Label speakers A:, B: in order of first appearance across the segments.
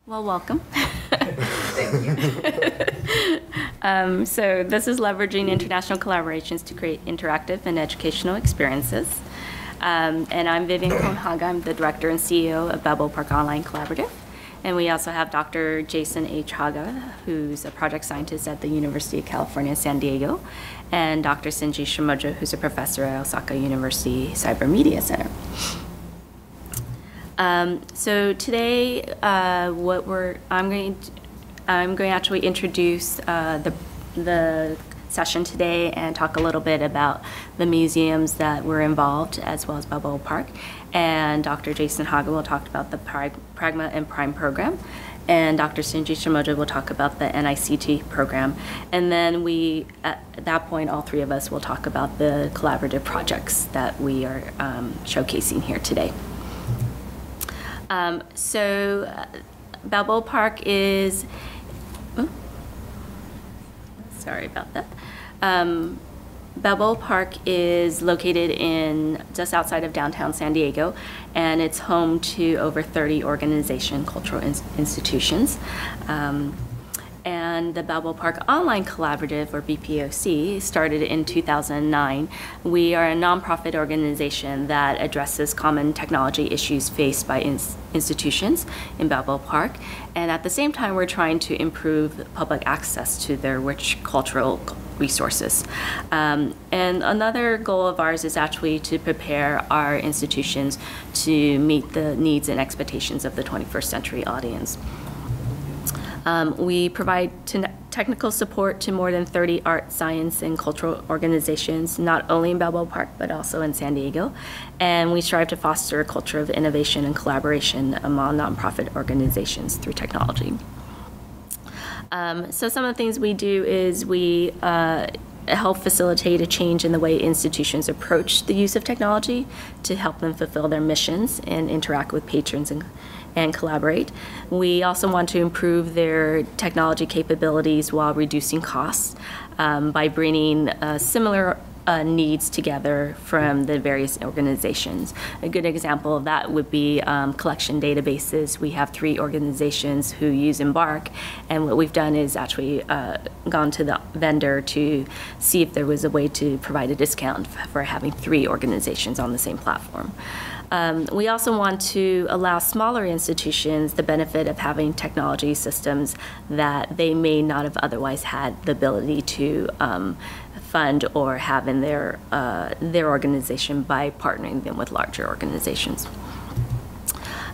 A: Well, welcome.
B: Thank you.
A: So this is leveraging international collaborations to create interactive and educational experiences. And I'm Vivian from Haga. I'm the director and CEO of Balboa Park Online Collaborative. And we also have Dr. Jason H. Haga, who's a project scientist at the University of California, San Diego, and Dr. Shinji Shimojo, who's a professor at Osaka University Cybermedia Center. So today, I'm going to actually introduce the session today and talk a little bit about the museums that were involved, as well as Balboa Park. And Dr. Jason Haga will talk about the Pragma and Prime program, and Dr. Shinji Shimojo will talk about the NICT program. And then at that point, all three of us will talk about the collaborative projects that we are showcasing here today. Balboa Park is, sorry about that. Balboa Park is located just outside of downtown San Diego, and it's home to over 30 cultural institutions. And the Balboa Park Online Collaborative, or BPOC, started in 2009. We are a nonprofit organization that addresses common technology issues faced by institutions in Balboa Park. And at the same time, we're trying to improve public access to their rich cultural resources. And another goal of ours is actually to prepare our institutions to meet the needs and expectations of the 21st century audience. We provide technical support to more than 30 art, science, and cultural organizations, not only in Balboa Park, but also in San Diego. And we strive to foster a culture of innovation and collaboration among nonprofit organizations through technology. So some of the things we do is we help facilitate a change in the way institutions approach the use of technology to help them fulfill their missions and interact with patrons and collaborate. We also want to improve their technology capabilities while reducing costs by bringing similar needs together from the various organizations. A good example of that would be collection databases. We have 3 organizations who use Embark, and what we've done is actually gone to the vendor to see if there was a way to provide a discount for having 3 organizations on the same platform. We also want to allow smaller institutions the benefit of having technology systems that they may not have otherwise had the ability to fund or have in their organization by partnering them with larger organizations.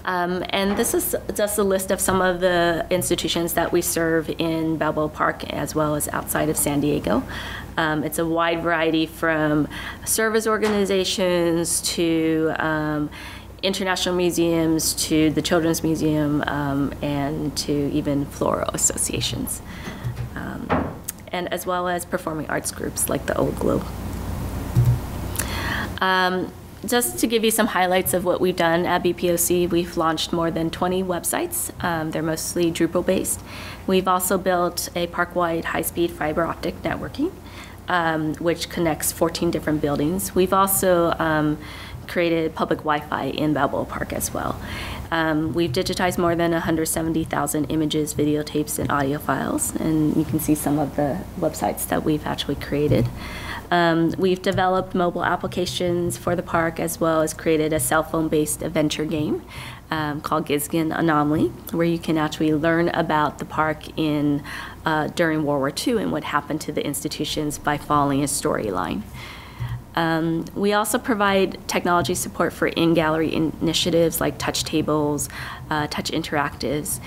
A: And this is just a list of some of the institutions that we serve in Balboa Park as well as outside of San Diego. It's a wide variety from service organizations to international museums to the Children's Museum and to even floral associations. And as well as performing arts groups like the Old Globe. Just to give you some highlights of what we've done at BPOC, we've launched more than 20 websites. They're mostly Drupal-based. We've also built a park-wide high-speed fiber optic networking, which connects 14 different buildings. We've also created public Wi-Fi in Balboa Park as well. We've digitized more than 170,000 images, videotapes, and audio files, and you can see some of the websites that we've actually created. We've developed mobile applications for the park, as well as created a cell phone-based adventure game called Gizgen Anomaly, where you can actually learn about the park during World War II and what happened to the institutions by following a storyline. We also provide technology support for in-gallery initiatives like touch tables, touch interactives.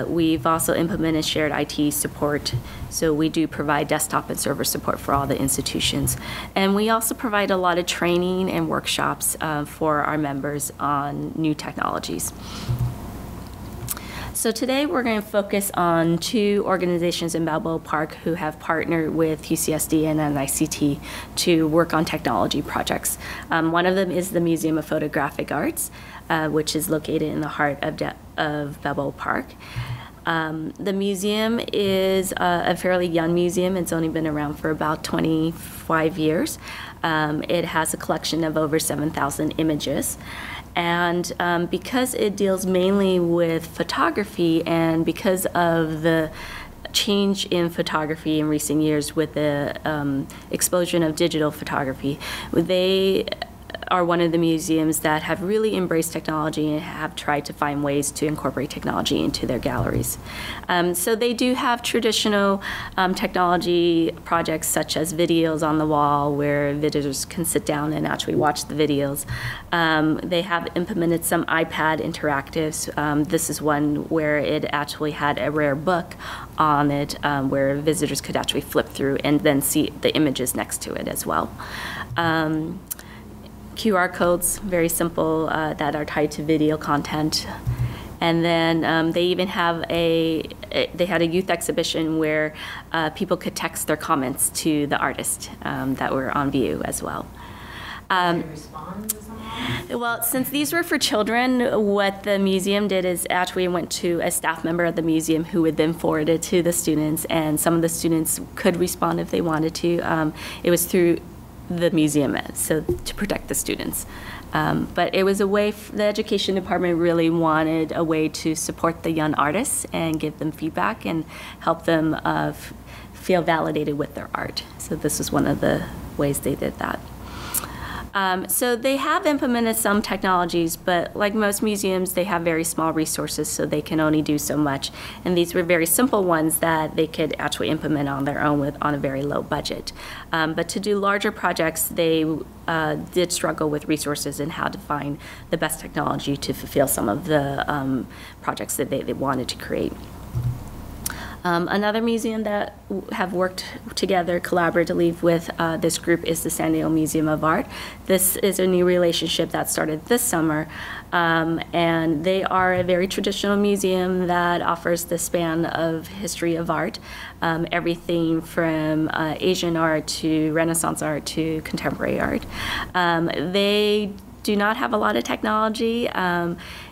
A: We've also implemented shared IT support, so we do provide desktop and server support for all the institutions. And we also provide a lot of training and workshops for our members on new technologies. So today we're going to focus on 2 organizations in Balboa Park who have partnered with UCSD and NICT to work on technology projects. One of them is the Museum of Photographic Arts, which is located in the heart of Balboa Park. The museum is a fairly young museum. It's only been around for about 25 years. It has a collection of over 7,000 images. And because it deals mainly with photography, and because of the change in photography in recent years with the explosion of digital photography, they are one of the museums that have really embraced technology and have tried to find ways to incorporate technology into their galleries. So they do have traditional technology projects such as videos on the wall where visitors can sit down and actually watch the videos. They have implemented some iPad interactives. This is one where it actually had a rare book on it where visitors could actually flip through and then see the images next to it as well. QR codes, very simple, that are tied to video content. And then they even have they had a youth exhibition where people could text their comments to the artist that were on view as well. Well, since these were for children, what the museum did is actually went to a staff member of the museum who would then forward it to the students, and some of the students could respond if they wanted to. It was through the museum, so to protect the students. But it was a way, the education department really wanted a way to support the young artists and give them feedback and help them feel validated with their art. So this was one of the ways they did that. So they have implemented some technologies, but like most museums, they have very small resources, so they can only do so much. And these were very simple ones that they could actually implement on their own on a very low budget. But to do larger projects, they did struggle with resources and how to find the best technology to fulfill some of the projects that they wanted to create. Another museum that have worked together collaboratively with this group is the San Diego Museum of Art. This is a new relationship that started this summer, and they are a very traditional museum that offers the span of history of art, everything from Asian art to Renaissance art to contemporary art. They do not have a lot of technology.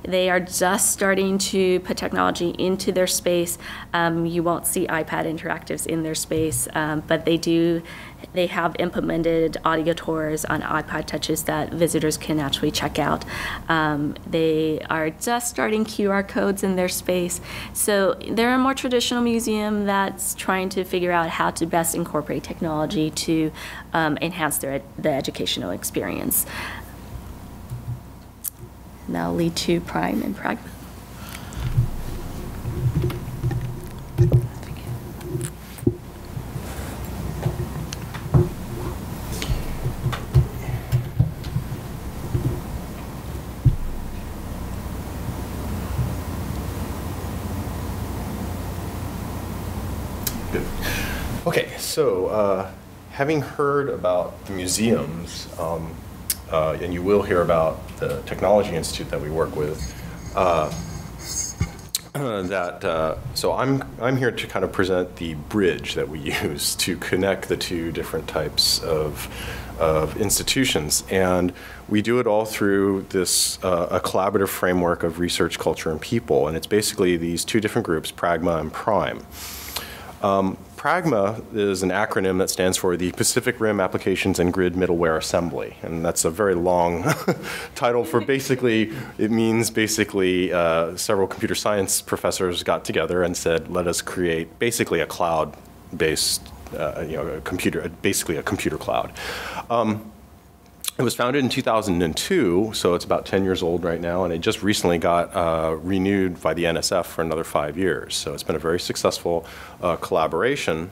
A: They are just starting to put technology into their space. You won't see iPad interactives in their space, but they have implemented audio tours on iPod touches that visitors can actually check out. They are just starting QR codes in their space. So they're a more traditional museum that's trying to figure out how to best incorporate technology to enhance the educational experience. Now lead to Prime and Pragma.
B: Good. Okay, so having heard about the museums, and you will hear about the Technology Institute that we work with. So I'm here to kind of present the bridge that we use to connect the two different types of institutions, and we do it all through this a collaborative framework of research, culture, and people, and it's basically these two different groups, Pragma and Prime. Pragma is an acronym that stands for the Pacific Rim Applications and Grid Middleware Assembly, and that's a very long title for basically, it means basically several computer science professors got together and said, let us create basically a cloud-based, basically a computer cloud. It was founded in 2002, so it's about 10 years old right now, and it just recently got renewed by the NSF for another 5 years. So it's been a very successful collaboration.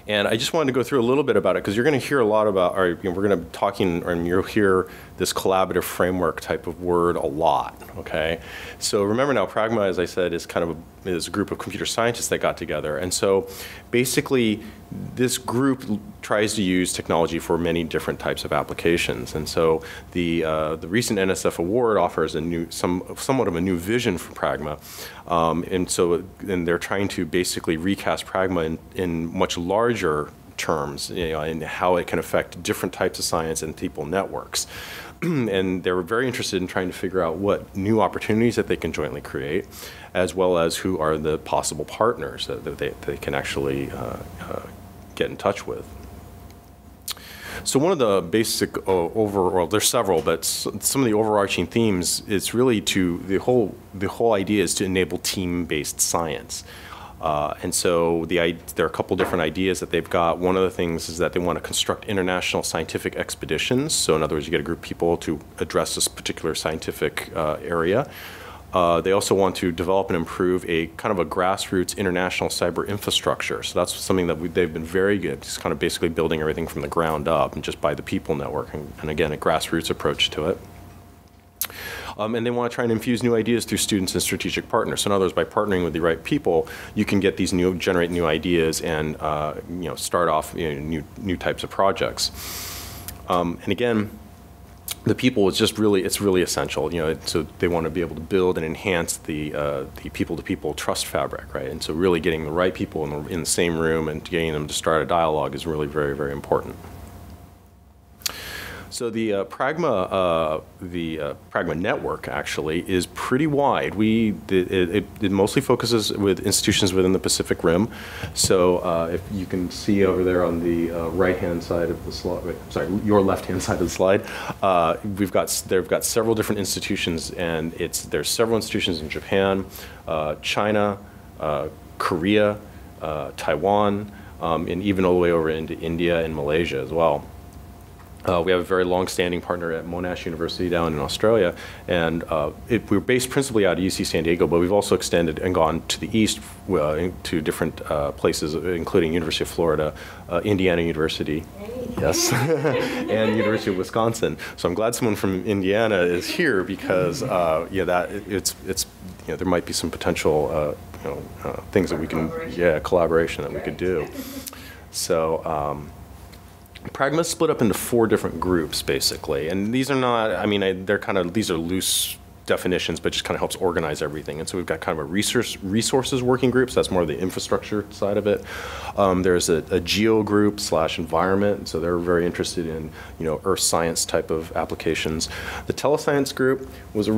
B: And I just wanted to go through a little bit about it, because you're going to hear a lot about, or we're going to be talking, and you'll hear this collaborative framework type of word a lot, okay? So remember now, Pragma, as I said, is kind of is a group of computer scientists that got together. And so basically, this group tries to use technology for many different types of applications. And so the recent NSF award offers a new, somewhat of a new vision for Pragma. And they're trying to basically recast Pragma in much larger terms, and how it can affect different types of science and people networks. And they were very interested in trying to figure out what new opportunities that they can jointly create, as well as who are the possible partners that they can actually get in touch with. So one of the basic overall, there's several, but some of the overarching themes is really the whole idea is to enable team-based science. And so there are a couple different ideas that they've got. One of the things is that they want to construct international scientific expeditions. So in other words, you get a group of people to address this particular scientific area. They also want to develop and improve a kind of a grassroots international cyber infrastructure. So that's something that they've been very good, just kind of basically building everything from the ground up and just by the people network. And again, a grassroots approach to it. And they want to try and infuse new ideas through students and strategic partners. So in other words, by partnering with the right people, you can get these generate new ideas and start off new types of projects. And again, the people is just it's really essential. So they want to be able to build and enhance the people-to-people trust fabric, right? And so really getting the right people in the same room and getting them to start a dialogue is really very, very important. So the Pragma network actually is pretty wide. It mostly focuses with institutions within the Pacific Rim. So if you can see over there on the right-hand side of the slide, sorry, your left-hand side of the slide, they've got several different institutions, and there's several institutions in Japan, China, Korea, Taiwan, and even all the way over into India and Malaysia as well. We have a very long-standing partner at Monash University down in Australia, and we're based principally out of UC San Diego, but we've also extended and gone to the east to different places, including University of Florida, Indiana University, yes, and University of Wisconsin. So I'm glad someone from Indiana is here because there might be some potential things that we can collaboration that we could do. So. Pragma is split up into 4 different groups, basically, and these are not, these are loose definitions, but just kind of helps organize everything. And so we've got kind of a resources working group, so that's more of the infrastructure side of it. There's a geo group / environment, so they're very interested in, earth science type of applications. The telescience group was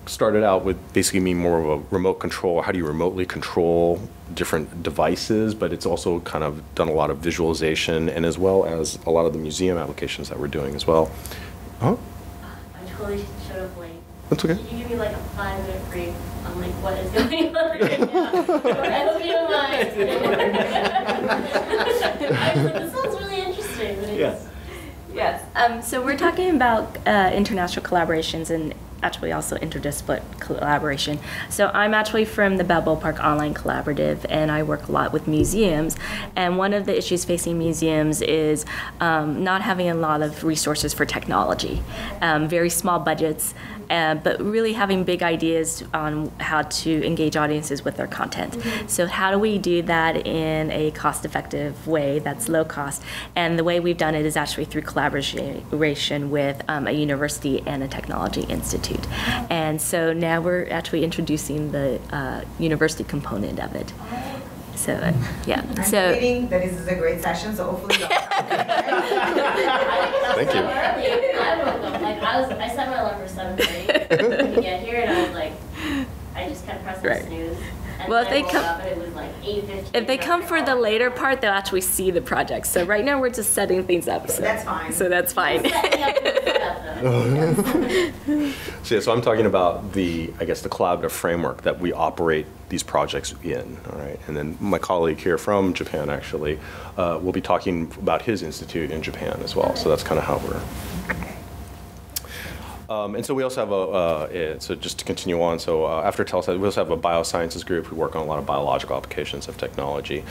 B: started out with basically being more of a remote control. How do you remotely control different devices? But it's also kind of done a lot of visualization, and as well as a lot of the museum applications that we're doing as well. Huh?
C: I totally showed up late.
B: That's okay.
C: Can you give me like a 5-minute brief on like what is going on right now? I hope you don't mind. This sounds really interesting.
B: Yeah.
A: Yes. So we're talking about international collaborations and actually also interdisciplinary collaboration. So I'm actually from the Balboa Park Online Collaborative, and I work a lot with museums. And one of the issues facing museums is not having a lot of resources for technology, very small budgets, but really having big ideas on how to engage audiences with their content. So how do we do that in a cost-effective way that's low cost? And the way we've done it is actually through collaboration with a university and a technology institute. And so now we're actually introducing the university component of it. So yeah.
D: I'm reading that this is a great session, so hopefully you'll
B: Thank you.
C: I set my alarm for 7:30 to get here, and I was like, I just kept pressing snooze. And
A: Well,
C: then I woke up and it was like 8:15.
A: If they come for the later part, they'll actually see the project. So right now we're just setting things up. So
D: that's fine.
A: So that's fine.
B: So I'm talking about the collaborative framework that we operate these projects in, all right? And then my colleague here from Japan actually will be talking about his institute in Japan as well. So that's kind of how we're. And so we also have so just to continue on, so after telescience, we also have a biosciences group who work on a lot of biological applications of technology.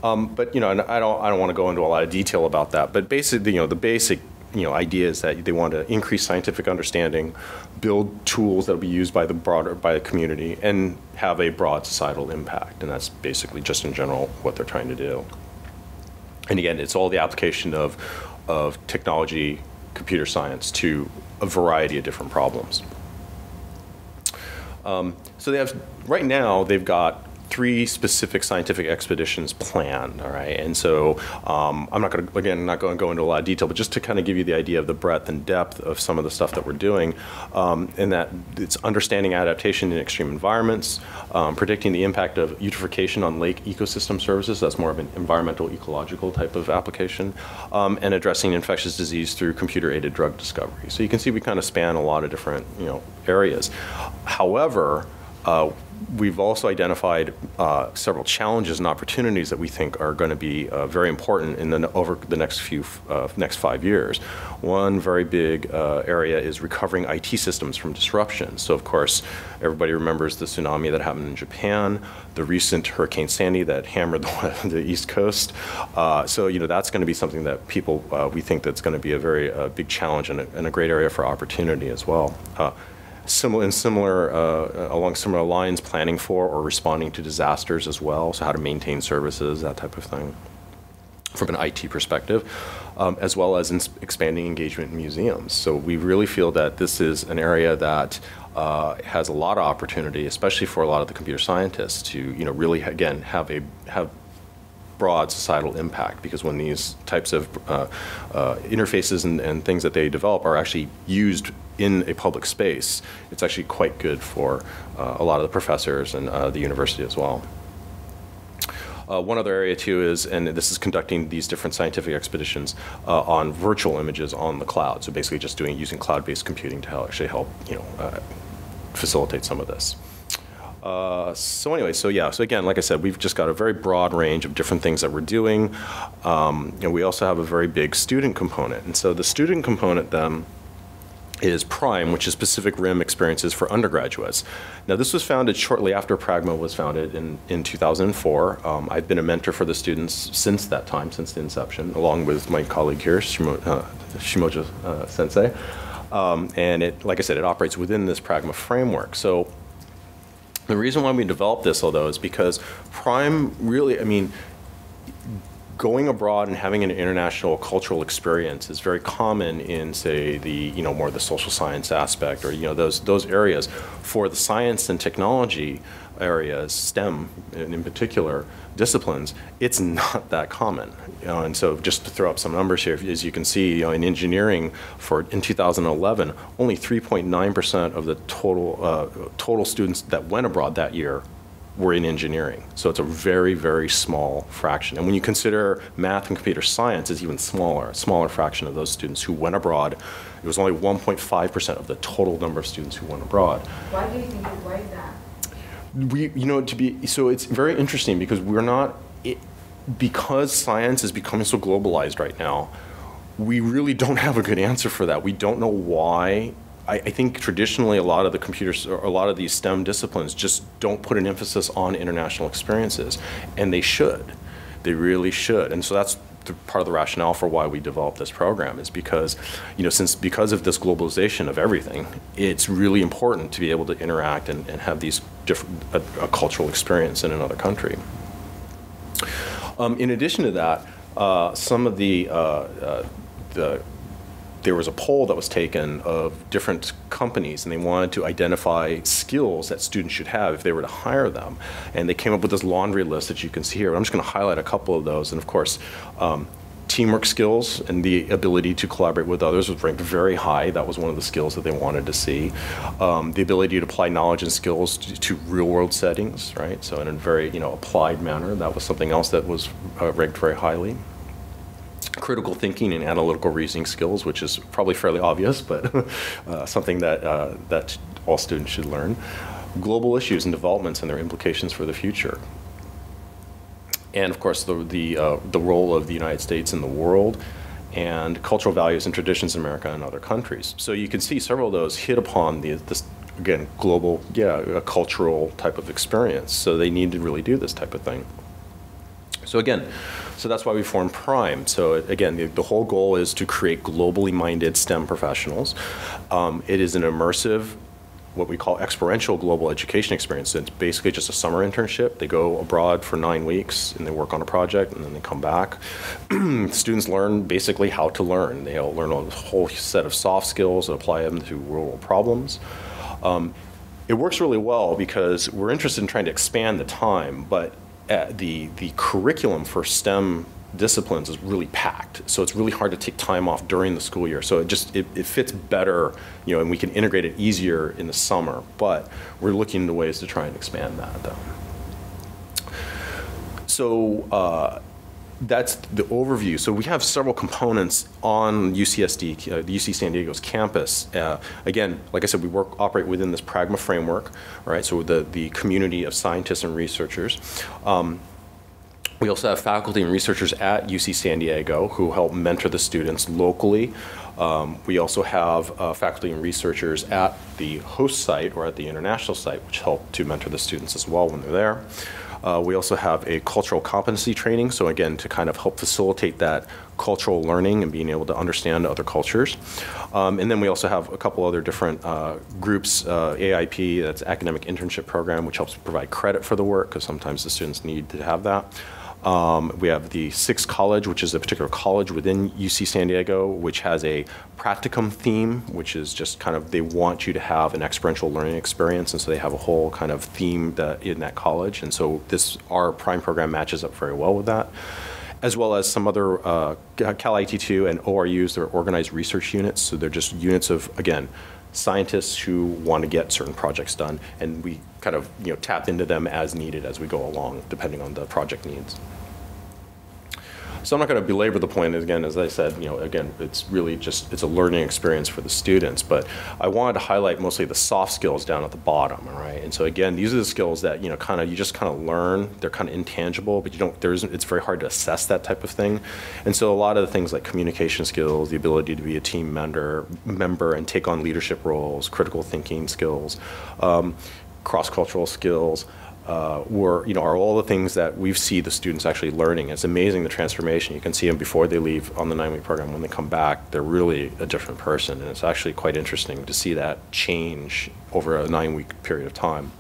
B: But, and I don't want to go into a lot of detail about that, but basically, the basic, idea is that they want to increase scientific understanding, build tools that will be used by the community, and have a broad societal impact. And that's basically just in general what they're trying to do. And again, it's all the application of technology, computer science to a variety of different problems. So right now they've got 3 specific scientific expeditions planned, all right? And so I'm not going to, again, not going to go into a lot of detail, but just to kind of give you the idea of the breadth and depth of some of the stuff that we're doing, in that it's understanding adaptation in extreme environments, predicting the impact of eutrophication on lake ecosystem services, that's more of an environmental ecological type of application, and addressing infectious disease through computer-aided drug discovery. So you can see we kind of span a lot of different, areas. However, we've also identified several challenges and opportunities that we think are going to be very important over the next 5 years. One very big area is recovering IT systems from disruption. So of course, everybody remembers the tsunami that happened in Japan, the recent Hurricane Sandy that hammered the East Coast. So that's going to be something that we think that's going to be a very big challenge and a great area for opportunity as well. Along similar lines, planning for or responding to disasters as well, so how to maintain services, that type of thing, from an IT perspective, as well as expanding engagement in museums. So we really feel that this is an area that has a lot of opportunity, especially for a lot of the computer scientists, to really, again, have broad societal impact, because when these types of interfaces and things that they develop are actually used in a public space, it's actually quite good for a lot of the professors and the university as well. One other area too is, and this is conducting these different scientific expeditions on virtual images on the cloud. So basically just using cloud-based computing to actually help facilitate some of this. So again, like I said, we've just got a very broad range of different things that we're doing. And we also have a very big student component. And so the student component then is PRIME, which is Pacific Rim Experiences for Undergraduates. Now, this was founded shortly after Pragma was founded in 2004. I've been a mentor for the students since that time, since the inception, along with my colleague here, Shimojo Sensei. And like I said, it operates within this Pragma framework. So the reason why we developed this, although, is because PRIME really, going abroad and having an international cultural experience is very common in, say, the more the social science aspect, or those areas. For the science and technology areas, STEM in particular disciplines, it's not that common. And so just to throw up some numbers here, as you can see, in engineering, in 2011, only 3.9% of the total students that went abroad that year were in engineering. So it's a very, very small fraction. And when you consider math and computer science, it's even smaller, a smaller fraction of those students who went abroad. It was only 1.5% of the total number of students who went abroad.
D: Why do you think why is that?
B: So it's very interesting, because because science is becoming so globalized right now, we really don't have a good answer for that. We don't know why. I think traditionally a lot of the computers, or a lot of these STEM disciplines, just don't put an emphasis on international experiences, and they should. They really should. And so that's part of the rationale for why we developed this program, is because, because of this globalization of everything, it's really important to be able to interact and have these different a cultural experience in another country. In addition to that, some of there was a poll that was taken of different companies, and they wanted to identify skills that students should have if they were to hire them. And they came up with this laundry list that you can see here. I'm just going to highlight a couple of those. And of course, teamwork skills and the ability to collaborate with others was ranked very high. That was one of the skills that they wanted to see. The ability to apply knowledge and skills to real-world settings, right? So in a very applied manner, that was something else that was ranked very highly. Critical thinking and analytical reasoning skills, which is probably fairly obvious, but something that all students should learn. Global issues and developments and their implications for the future. And of course, the role of the United States in the world, and cultural values and traditions in America and other countries. So you can see several of those hit upon this, again, global, a cultural type of experience. So they need to really do this type of thing. So again, so that's why we formed PRIME. So again, the whole goal is to create globally minded STEM professionals. It is an immersive, what we call experiential global education experience. It's basically just a summer internship. They go abroad for 9 weeks and they work on a project, and then they come back. Students learn basically how to learn. They'll learn a whole set of soft skills and apply them to real world problems. it works really well because we're interested in trying to expand the time, but the curriculum for STEM disciplines is really packed. So it's really hard to take time off during the school year. So it fits better, and we can integrate it easier in the summer. But we're looking into ways to try and expand that, though. So that's the overview. So we have several components on UCSD, the UC San Diego's campus. Again, like I said, we operate within this pragma framework, all right? So the community of scientists and researchers. We also have faculty and researchers at UC San Diego who help mentor the students locally. We also have faculty and researchers at the host site or at the international site, which help to mentor the students as well when they're there. We also have a cultural competency training, so again, to kind of help facilitate that cultural learning and being able to understand other cultures. And then we also have a couple other different groups, AIP, that's Academic Internship Program, which helps provide credit for the work, because sometimes the students need to have that. We have the Sixth College, which is a particular college within UC San Diego, which has a practicum theme, which is just kind of, they want you to have an experiential learning experience, and so they have a whole kind of theme in that college. And so our prime program matches up very well with that, as well as some other Cal IT2 and ORUs. They're organized research units, so they're just units of, again, scientists who want to get certain projects done, and we kind of tap into them as needed as we go along, depending on the project needs. So I'm not going to belabor the point. Again, as I said, again, it's really just, it's a learning experience for the students. But I wanted to highlight mostly the soft skills down at the bottom, all right? And so again, these are the skills that you just kind of learn. They're kind of intangible, but it's very hard to assess that type of thing. And so a lot of the things like communication skills, the ability to be a team member and take on leadership roles, critical thinking skills, cross-cultural skills, are all the things that we see the students actually learning. It's amazing, the transformation. You can see them before they leave on the 9-week program. When they come back, they're really a different person, and it's actually quite interesting to see that change over a 9-week period of time.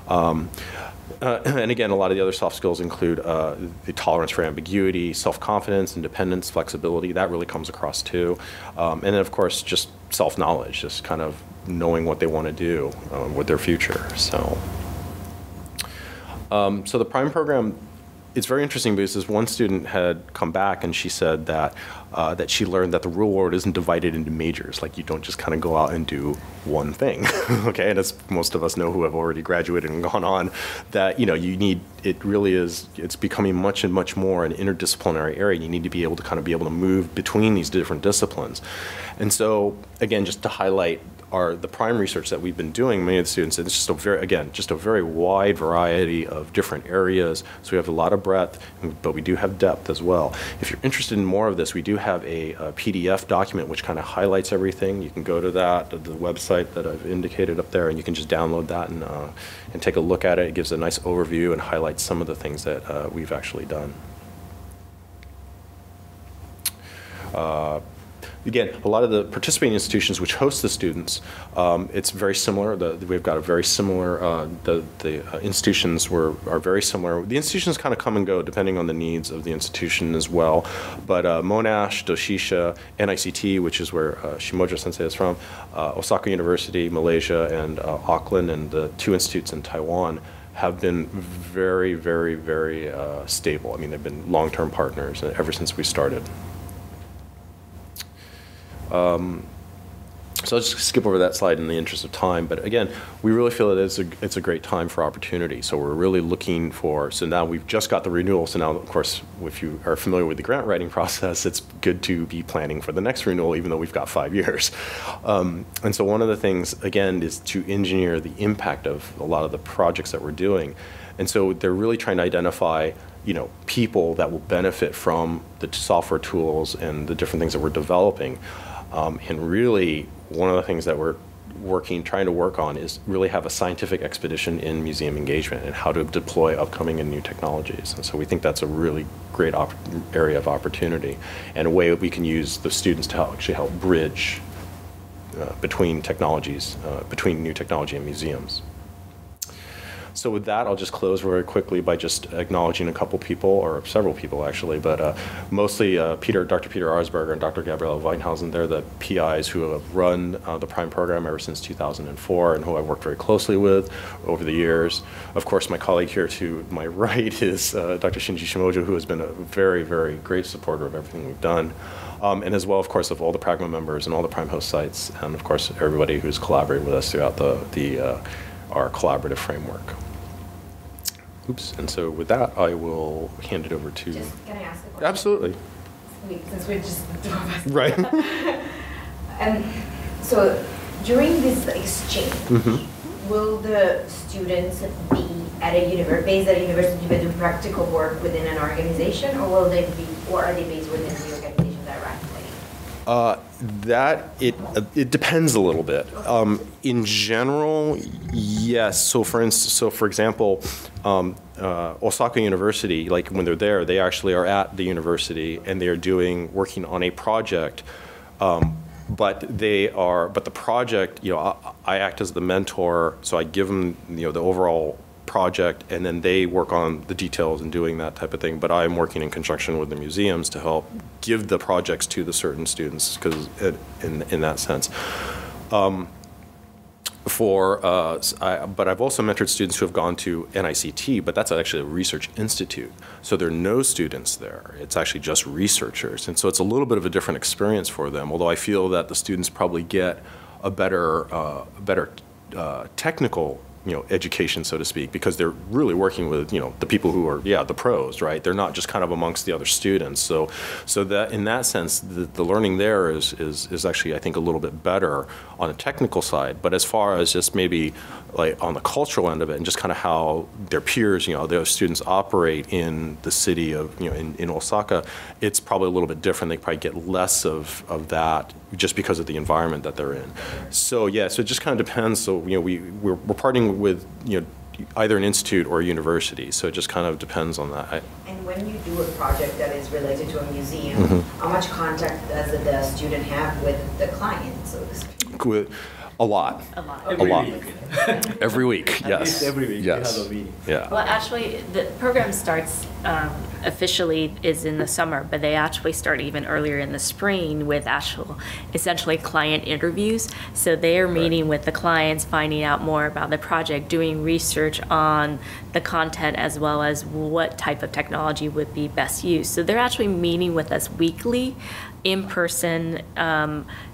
B: And again, a lot of the other soft skills include the tolerance for ambiguity, self-confidence, independence, flexibility. That really comes across too. And then, of course, just self-knowledge, just kind of knowing what they want to do with their future. So the prime program, it's very interesting because this one student had come back and she said that that she learned that the real world isn't divided into majors. Like, you don't just kind of go out and do one thing, okay? And as most of us know who have already graduated and gone on, that it really is, it's becoming much and much more an interdisciplinary area. You need to be able to move between these different disciplines. And so, again, just to highlight the prime research that we've been doing, many of the students, it's just a very wide variety of different areas. So we have a lot of breadth, but we do have depth as well. If you're interested in more of this, we do have a PDF document which kind of highlights everything. You can go to the website that I've indicated up there, and you can just download that and take a look at it. It gives a nice overview and highlights some of the things that we've actually done. Again, a lot of the participating institutions which host the students, it's very similar. We've got a very similar, the institutions are very similar. The institutions kind of come and go depending on the needs of the institution as well. But Monash, Doshisha, NICT, which is where Shimojo sensei is from, Osaka University, Malaysia, and Auckland, and the 2 institutes in Taiwan have been very, very, very stable. I mean, they've been long-term partners ever since we started. So I'll just skip over that slide in the interest of time. But again, we really feel that it's a great time for opportunity. So we're really looking for, so now we've just got the renewal. So now, of course, if you are familiar with the grant writing process, it's good to be planning for the next renewal, even though we've got 5 years. And so one of the things, again, is to engineer the impact of a lot of the projects that we're doing. And so they're really trying to identify people that will benefit from the software tools and the different things that we're developing. And really, one of the things that we're trying to work on is really have a scientific expedition in museum engagement and how to deploy upcoming and new technologies. And so we think that's a really great area of opportunity and a way that we can use the students to actually help bridge between technologies, between new technology and museums. So with that, I'll just close very quickly by just acknowledging a couple people, or several people actually, but mostly Dr. Peter Arsberger and Dr. Gabriela Weinhausen. They're the PIs who have run the Prime program ever since 2004 and who I've worked very closely with over the years. Of course, my colleague here to my right is Dr. Shinji Shimojo, who has been a very, very great supporter of everything we've done. And as well, of course, of all the Pragma members and all the Prime host sites, and of course, everybody who's collaborated with us throughout our collaborative framework. Oops, and so with that, I will hand it over to...
D: Can I ask a question?
B: Absolutely.
D: Since we're just the two of us.
B: Right.
D: And so during this exchange, will the students be at a based at a university but do practical work within an organization, or will they be, or are they based within the organization directly?
B: It depends a little bit. In general, yes. So for example, Osaka University, like when they're there, they actually are at the university and they are working on a project. But the project, I act as the mentor, so I give them, the overall project, and then they work on the details and doing that type of thing. But I'm working in conjunction with the museums to help give the projects to the certain students, because in that sense. But I've also mentored students who have gone to NICT, but that's actually a research institute. So there are no students there. It's actually just researchers. And so it's a little bit of a different experience for them, although I feel that the students probably get a better technical education, so to speak, because they're really working with, the people who are, the pros, right? They're not just kind of amongst the other students. So that in that sense, the learning there is actually, I think, a little bit better on a technical side. But as far as just maybe like on the cultural end of it and just kind of how their peers, their students operate in the city of, in Osaka, it's probably a little bit different. They probably get less of that just because of the environment that they're in. So yeah, so it just kind of depends. So we're partnering with either an institute or a university. So it just kind of depends on that.
D: And when you do a project that is related to a museum, how much contact does the student have with the client, so to speak?
B: A lot. Every week, yes.
E: At least every week
B: yes.
E: we have a meeting.
B: Yeah.
A: Well, actually, the program starts officially is in the summer, but they actually start even earlier in the spring with essentially client interviews. So they are meeting with the clients, finding out more about the project, doing research on the content as well as what type of technology would be best used. So they're actually meeting with us weekly in person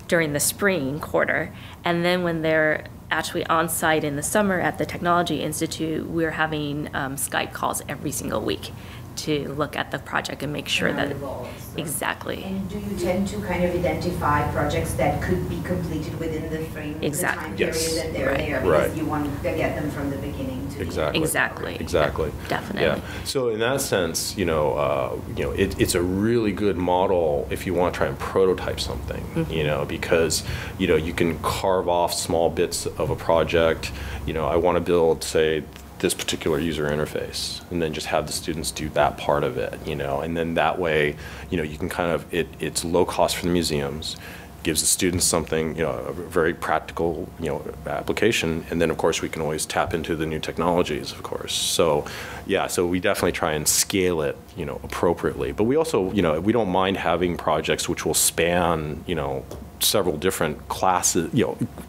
A: during the spring quarter. And then when they're actually on site in the summer at the Technology Institute, we're having Skype calls every single week to look at the project and make sure that exactly.
D: And do you tend to kind of identify projects that could be completed within the frame of the time period that they're there, because you want to get them from the beginning to
B: Exactly.
A: Definitely.
B: Yeah. So in that sense, it's a really good model if you want to try and prototype something, because you can carve off small bits of a project. I want to build, say, this particular user interface, and then just have the students do that part of it, and then that way, you can kind of, it's low cost for the museums, gives the students something, a very practical, application, and then of course we can always tap into the new technologies, of course. So, yeah, so we definitely try and scale it, appropriately. But we also, we don't mind having projects which will span, several different classes,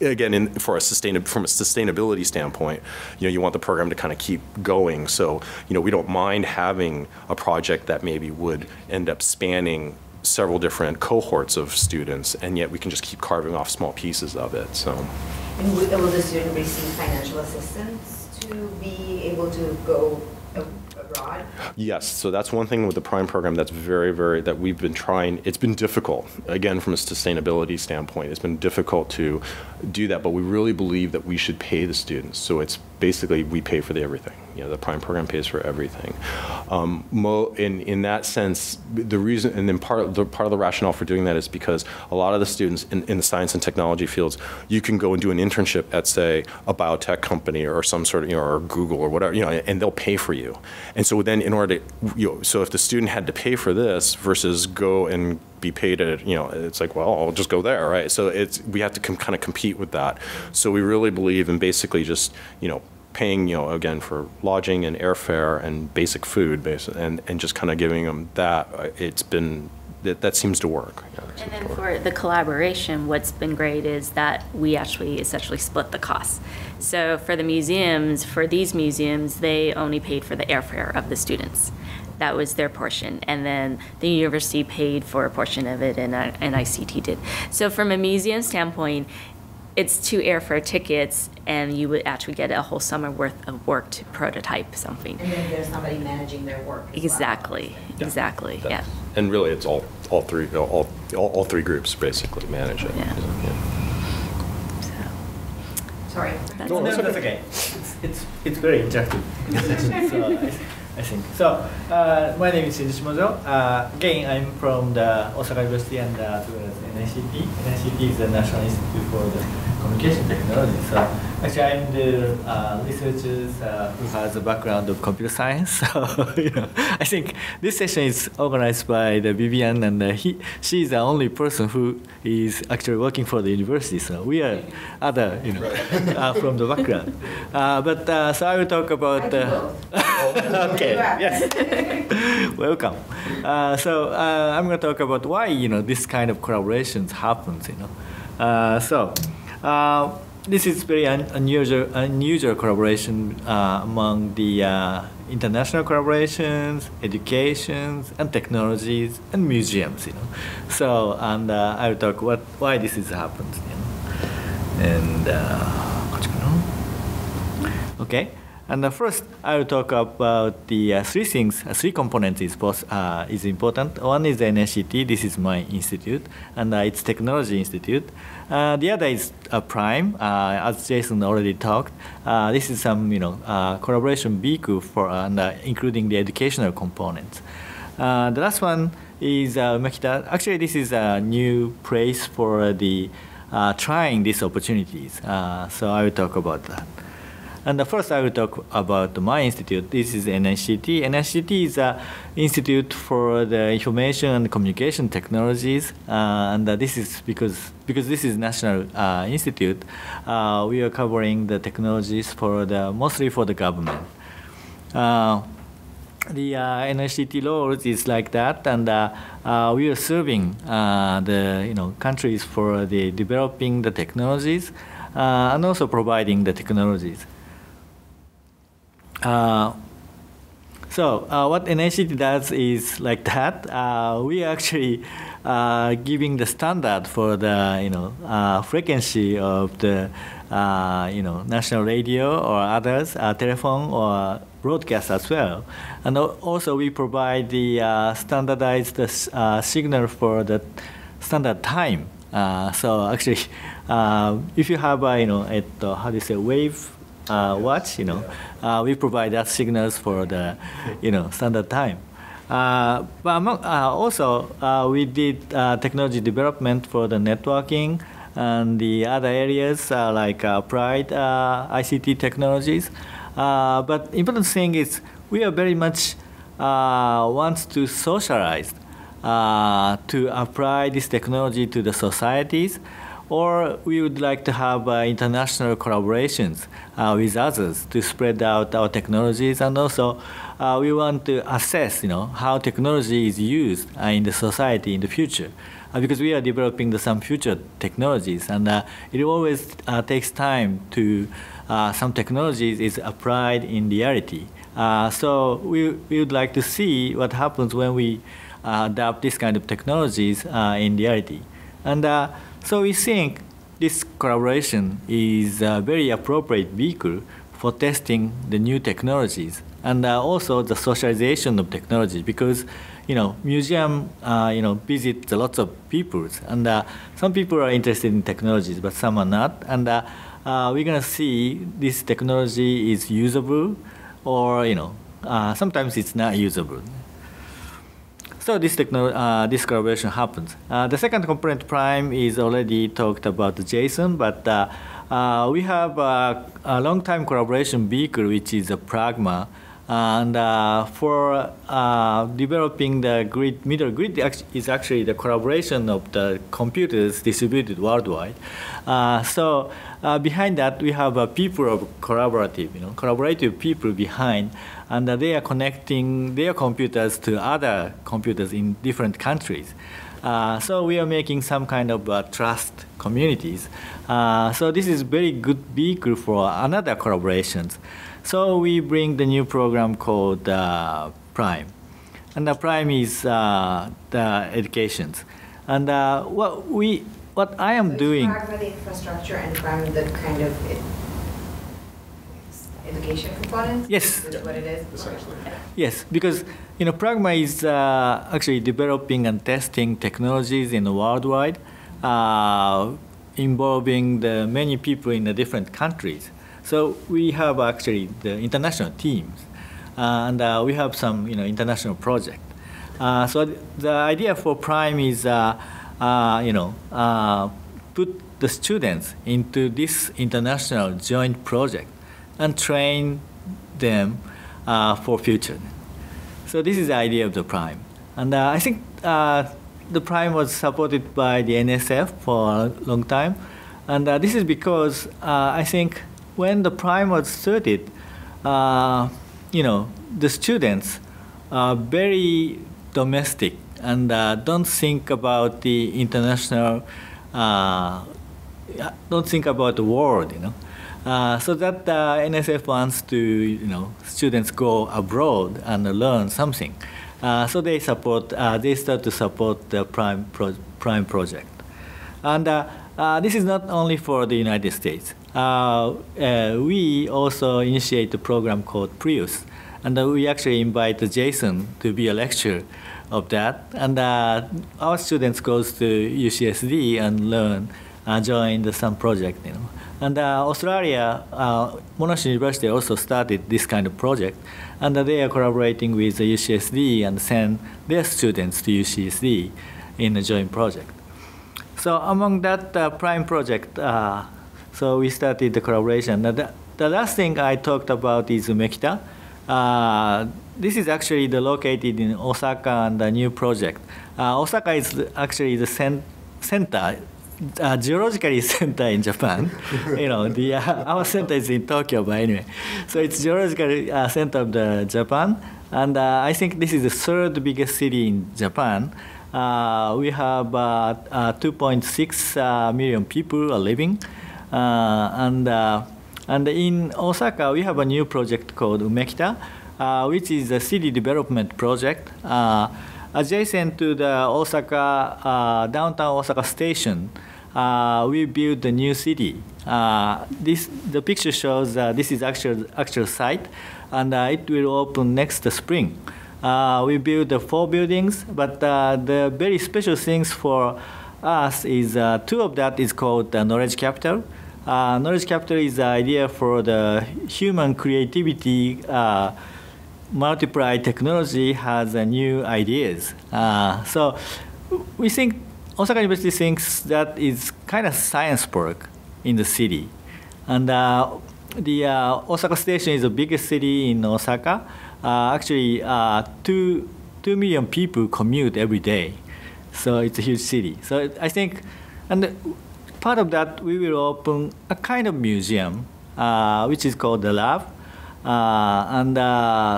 B: again, from a sustainability standpoint, you want the program to kind of keep going. So, we don't mind having a project that maybe would end up spanning several different cohorts of students, and yet we can just keep carving off small pieces of it. So,
D: and will the student receive financial assistance to be able to go abroad?
B: Yes, so that's one thing with the Prime program that's that we've been trying. It's been difficult, again, from a sustainability standpoint. It's been difficult to do that, but we really believe that we should pay the students. So it's basically we pay for everything. The Prime program pays for everything. In that sense, the reason, and then part of the rationale for doing that is because a lot of the students in the science and technology fields, you can go and do an internship at, say, a biotech company or some sort of, or Google or whatever, and they'll pay for you. And so then in order to, so if the student had to pay for this versus go and be paid at, it's like, well, I'll just go there, right? So we have to kind of compete with that. So we really believe in basically just, paying, again, for lodging and airfare and basic food, and just kind of giving them that. That seems to work.
A: And then for the collaboration, what's been great is that we actually essentially split the costs. So for these museums, they only paid for the airfare of the students. That was their portion. And then the university paid for a portion of it, and ICT did. So from a museum standpoint, it's 2 airfare tickets, and you would actually get a whole summer worth of work to prototype something.
D: And then there's somebody managing their work as
A: Exactly,
D: well.
A: exactly, yeah.
B: And really, it's all three groups basically manage it.
A: Yeah.
B: Yeah.
D: Sorry.
E: No, that's okay. It's very interactive session, so I think. So, my name is Shimojo. Again, I'm from the Osaka University and as well as NICT. NICT is the National Institute for the Communication Technology. So, actually, I'm the researcher who has a background of computer science. So, I think this session is organized by the Vivian, and she is the only person who is actually working for the university. So, we are other, from the background. So I will talk about. Okay. Yes. Welcome. I'm going to talk about why this kind of collaborations happens. This is very unusual collaboration among the international collaborations, educations, and technologies, and museums. And I will talk why this is happens. And okay. And first, I will talk about the 3 things, 3 components is important. One is the NICT, this is my institute, and it's Technology Institute. The other is Prime, as Jason already talked. This is some, collaboration vehicle for, including the educational components. The last one is Makita. Actually, this is a new place for the trying these opportunities. So I will talk about that. And first, I will talk about my institute. This is NICT. NICT is an institute for the information and communication technologies, and this is because this is national institute. We are covering the technologies mostly for the government. The NICT laws is like that, and we are serving the countries for the developing the technologies and also providing the technologies. What NICT does is like that. We are actually giving the standard for the frequency of the national radio or others, telephone or broadcast as well. And also we provide the standardized signal for the standard time. So actually, if you have how do you say, wave watch, we provide that signals for the, standard time. But also, we did technology development for the networking and the other areas like applied ICT technologies. But important thing is we are very much wants to socialize to apply this technology to the societies. Or we would like to have international collaborations with others to spread out our technologies, and also we want to assess, how technology is used in the society in the future, because we are developing some future technologies, and it always takes time to some technologies is applied in reality. So we would like to see what happens when we adopt this kind of technologies in reality, and. So we think this collaboration is a very appropriate vehicle for testing the new technologies and also the socialization of technology, because museum visits lots of people, and some people are interested in technologies but some are not, and we're gonna see this technology is usable or sometimes it's not usable. So this collaboration happens. The second component, Prime, is already talked about Jason, but we have a long-time collaboration vehicle, which is a Pragma. And for developing the grid, middle grid is actually the collaboration of the computers distributed worldwide. So behind that, we have people of collaborative people behind, and they are connecting their computers to other computers in different countries. So we are making some kind of trust communities. So this is very good vehicle for another collaborations. So we bring the new program called Prime. And the Prime is the educations. And what I am doing...
D: Prime the infrastructure and Prime the kind of education component?
E: Yes.
D: Is that what it is?
B: Essentially.
E: Yes, because Pragma is actually developing and testing technologies in the worldwide, involving the many people in the different countries. So we have actually the international teams, and we have some international project. So the idea for Prime is put the students into this international joint project and train them for future. So this is the idea of the Prime. And I think the Prime was supported by the NSF for a long time. And this is because I think when the Prime was started, the students are very domestic and don't think about the international, don't think about the world, so that NSF wants to, students go abroad and learn something. So they start to support the Prime project. And this is not only for the United States. We also initiate a program called Prius. And we actually invite Jason to be a lecturer of that. And our students goes to UCSD and learn, join some project, And Australia, Monash University also started this kind of project, and they are collaborating with the UCSD and send their students to UCSD in a joint project. So among that Prime project, so we started the collaboration. The last thing I talked about is Umekita. This is actually located in Osaka and the new project. Osaka is actually the center. Geologically center in Japan. Our center is in Tokyo, but anyway. So it's geologically center of the Japan, and I think this is the third biggest city in Japan. We have 2.6 million people are living, and in Osaka we have a new project called Umekita, which is a city development project adjacent to the Osaka downtown Osaka station. We built a new city. The picture shows this is actual site, and it will open next spring. We built 4 buildings, but the very special things for us is 2 of that is called knowledge capital. Knowledge capital is the idea for the human creativity. Multiply technology has new ideas. So we think Osaka University thinks that is kind of science park in the city. And the Osaka station is the biggest city in Osaka. Actually, 2 million people commute every day. So it's a huge city. So I think, and part of that, we will open a kind of museum, which is called the lab.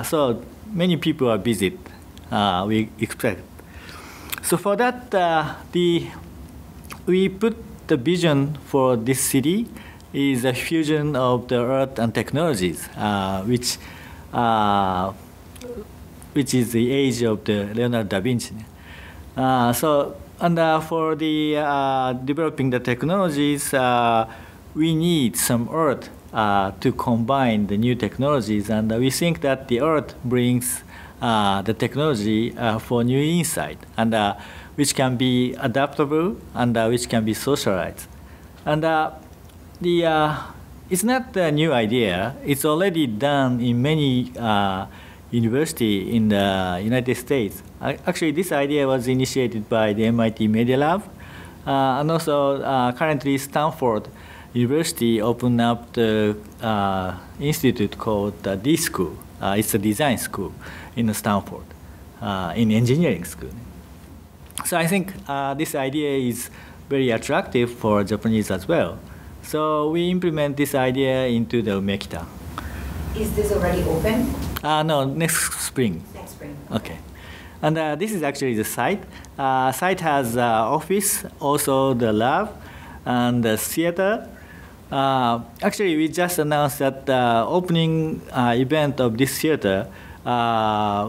E: So many people are visit, we expect. So for that, we put the vision for this city is a fusion of the earth and technologies, which is the age of the Leonardo da Vinci. For the developing the technologies, we need some earth to combine the new technologies, and we think that the earth brings the technology for new insight, and which can be adaptable and which can be socialized. And it's not a new idea. It's already done in many universities in the United States. Actually, this idea was initiated by the MIT Media Lab, and also currently Stanford University opened up the institute called D School, It's a design school in Stanford, in engineering school. So I think this idea is very attractive for Japanese as well. So we implement this idea into the Umekita.
D: Is this already open?
E: No, next spring.
D: Next spring.
E: Okay. And this is actually the site. Site has office, also the lab, and the theater. Actually, we just announced that the opening event of this theater,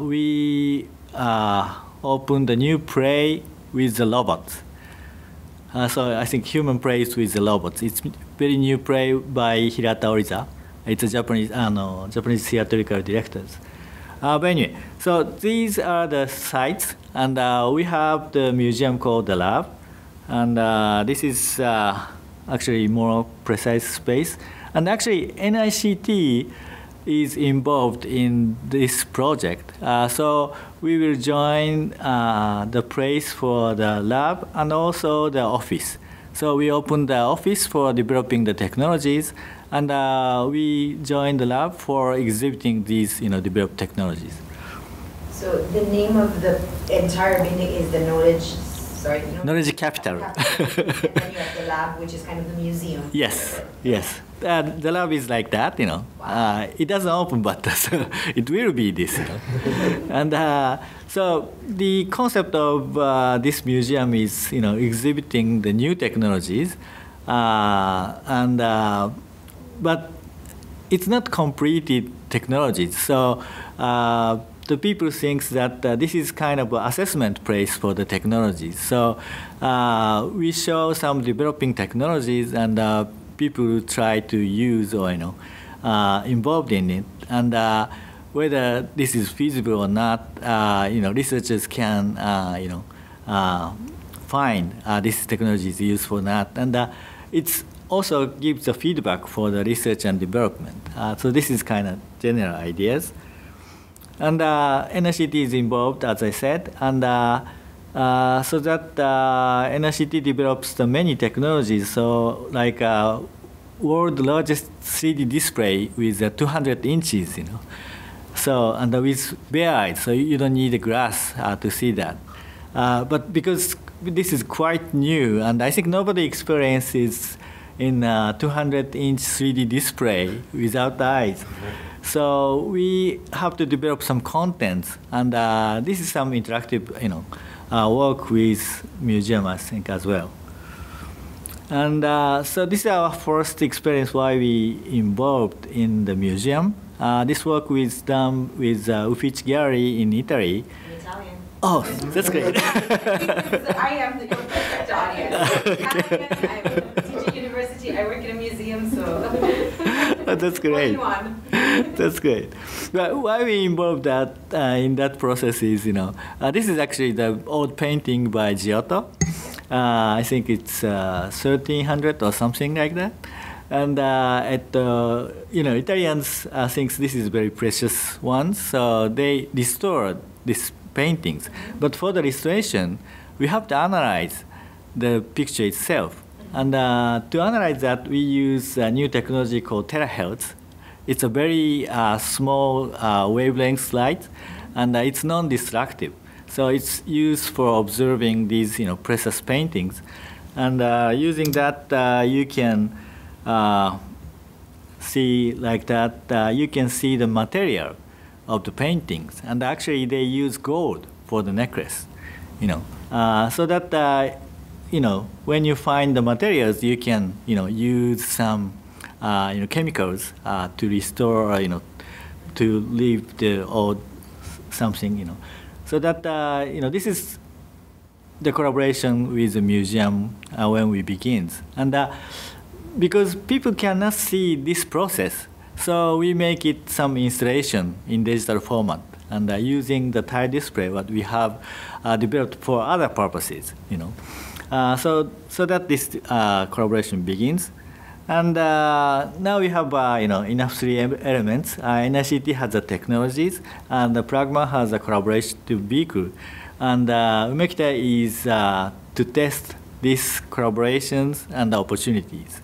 E: we opened a new play with the robots. So I think human plays with the robots. It's very new play by Hirata Oriza. It's a Japanese theatrical directors. But anyway, so these are the sites, and we have the museum called the lab, and this is actually more precise space. And actually, NICT is involved in this project. So we will join the place for the lab and also the office. So we opened the office for developing the technologies, and we joined the lab for exhibiting these, developed technologies.
D: So the name of the entire building is the knowledge.
E: Knowledge capital.
D: And then you have the lab, which is kind of the museum.
E: Yes, yes. The lab is like that, Wow. It doesn't open, but it will be this, And so the concept of this museum is, exhibiting the new technologies, but it's not completed technologies. So the people think that this is kind of an assessment place for the technologies. So we show some developing technologies, and people try to use or involved in it. And whether this is feasible or not, researchers can find this technology is useful or not. And it's also gives the feedback for the research and development. So this is kind of general ideas. And NICT is involved, as I said, and so that NICT develops the many technologies. So like world largest 3D display with 200 inches, So, and with bare eyes, so you don't need a glass to see that. But because this is quite new, and I think nobody experiences in 200-inch 3D display without eyes. So we have to develop some contents, and this is some interactive, work with museum, I think, as well. And so this is our first experience why we involved in the museum. This work was done with Uffizi Gallery in Italy.
D: In Italian.
E: Oh, that's great.
D: I am the perfect audience.
E: Okay.
D: I teach at university. I work in a museum, so
E: that's great. That's great. But why we involved that in that process is, this is actually the old painting by Giotto. I think it's 1300 or something like that. And Italians think this is very precious one, so they restored these paintings. But for the restoration, we have to analyze the picture itself. And to analyze that, we use a new technology called terahertz. It's a very small wavelength light, and it's non-destructive. So it's used for observing these, precious paintings. And using that, you can see like that. You can see the material of the paintings, and actually they use gold for the necklace. So that when you find the materials, you can use some chemicals to restore, to leave the old something, So that this is the collaboration with the museum when we begins, and because people cannot see this process, so we make it some installation in digital format, and using the tile display what we have developed for other purposes, so that this collaboration begins. And now we have enough three elements. NICT has the technologies, and the Pragma has a collaborative vehicle, and Umekita is to test these collaborations and opportunities.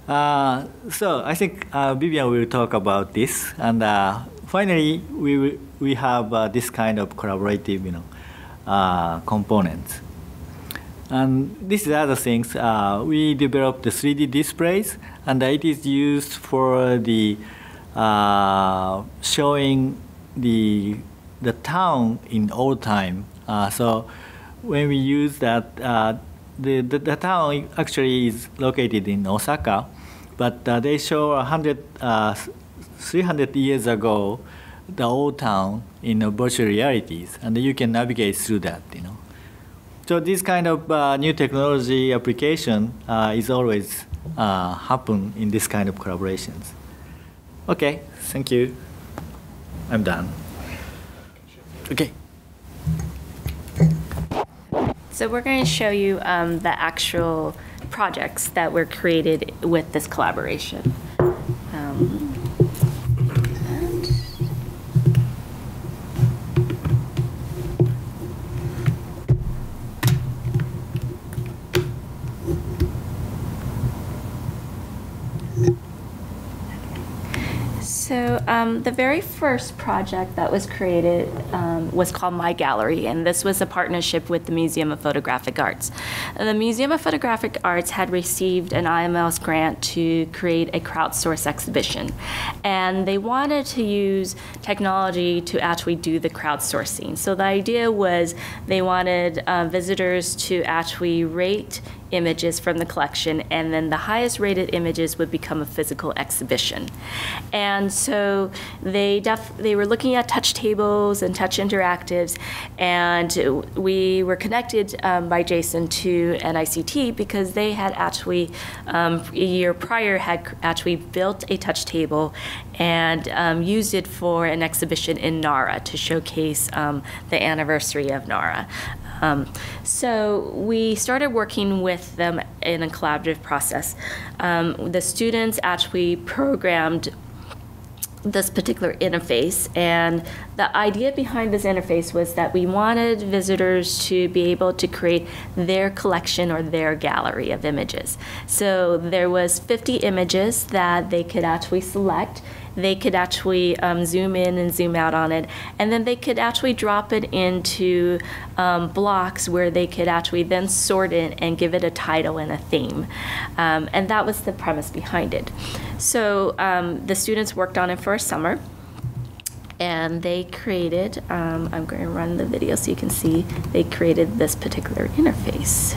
E: So I think Vivian will talk about this, and finally we have this kind of collaborative, components. And these are the things we developed the 3D displays, and it is used for the showing the town in old time. So when we use that, the town actually is located in Osaka, but they show 300 years ago the old town in virtual realities, and you can navigate through that. So this kind of new technology application is always happen in this kind of collaborations. Okay, thank you. I'm done. Okay.
A: So we're going to show you the actual projects that were created with this collaboration. So the very first project that was created was called My Gallery, and this was a partnership with the Museum of Photographic Arts. The Museum of Photographic Arts had received an IMLS grant to create a crowdsourced exhibition, and they wanted to use technology to actually do the crowdsourcing. So the idea was they wanted visitors to actually rate images from the collection, and then the highest rated images would become a physical exhibition. And so they were looking at touch tables and touch interactives, and we were connected by Jason to NICT because they had actually a year prior had actually built a touch table and used it for an exhibition in Nara to showcase the anniversary of Nara. So we started working with them in a collaborative process. The students actually programmed this particular interface, and the idea behind this interface was that we wanted visitors to be able to create their collection or their gallery of images. So there was 50 images that they could actually select. They could actually zoom in and zoom out on it, and then they could actually drop it into blocks where they could actually then sort it and give it a title and a theme. And that was the premise behind it. So the students worked on it for a summer, and they created, I'm going to run the video so you can see, they created this particular interface.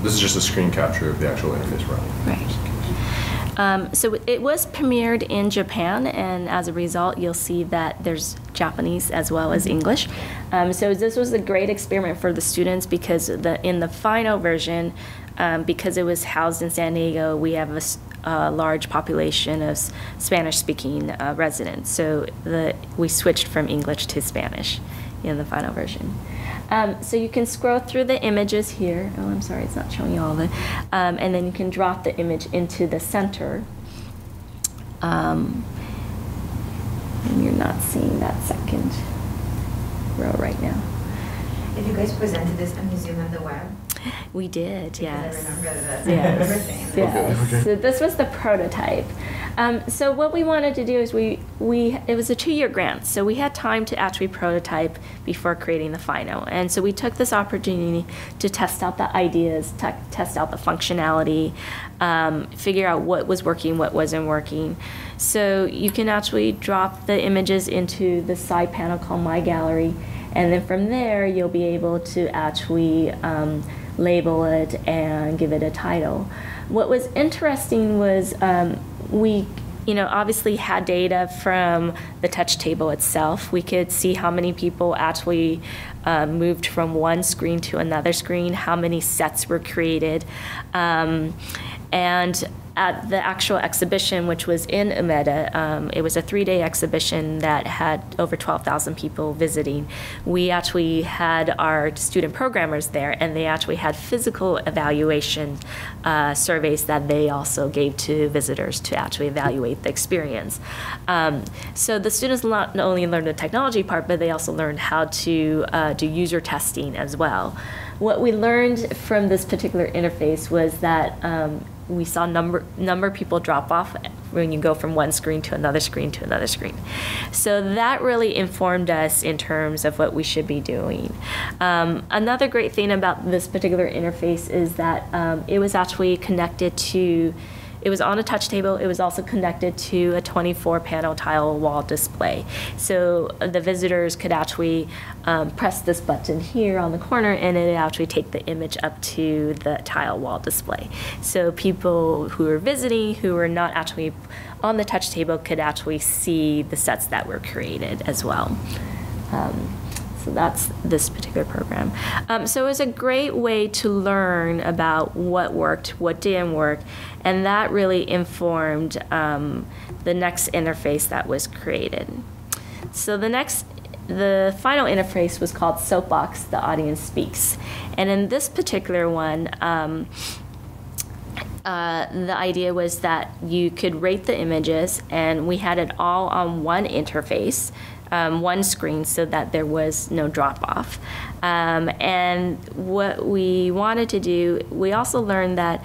B: This is just a screen capture of the actual interface running.
A: Right. So it was premiered in Japan, and as a result, you'll see that there's Japanese as well as English. So this was a great experiment for the students because in the final version, because it was housed in San Diego, we have a large population of Spanish-speaking residents. So we switched from English to Spanish in the final version. So you can scroll through the images here. Oh, I'm sorry, it's not showing you all of it. And then you can drop the image into the center. And you're not seeing that second row right now.
D: Have you guys presented this at Museum of the Web?
A: We did, yes.
D: I remember the everything.
A: Yes. Okay. So this was the prototype. So what we wanted to do is it was a 2-year grant, so we had time to actually prototype before creating the final. And so we took this opportunity to test out the ideas, test out the functionality, figure out what was working, what wasn't working. So you can actually drop the images into the side panel called My Gallery, and then from there you'll be able to actually label it and give it a title. What was interesting was we obviously had data from the touch table itself. We could see how many people actually moved from one screen to another screen, how many sets were created. And at the actual exhibition, which was in Umeda, it was a 3-day exhibition that had over 12,000 people visiting. We actually had our student programmers there, and they actually had physical evaluation surveys that they also gave to visitors to actually evaluate the experience. So the students not only learned the technology part, but they also learned how to do user testing as well. What we learned from this particular interface was that we saw number of people drop off when you go from one screen to another screen to another screen. So that really informed us in terms of what we should be doing. Another great thing about this particular interface is that it was actually connected to, it was on a touch table. It was also connected to a 24-panel tile wall display. So the visitors could actually press this button here on the corner, and it would actually take the image up to the tile wall display. So people who were visiting, who were not actually on the touch table, could actually see the sets that were created as well. So that's this particular program. So it was a great way to learn about what worked, what didn't work, and that really informed the next interface that was created. So the final interface was called Soapbox, the Audience Speaks. And in this particular one, the idea was that you could rate the images, and we had it all on one interface, one screen, so that there was no drop-off. And what we wanted to do, we also learned that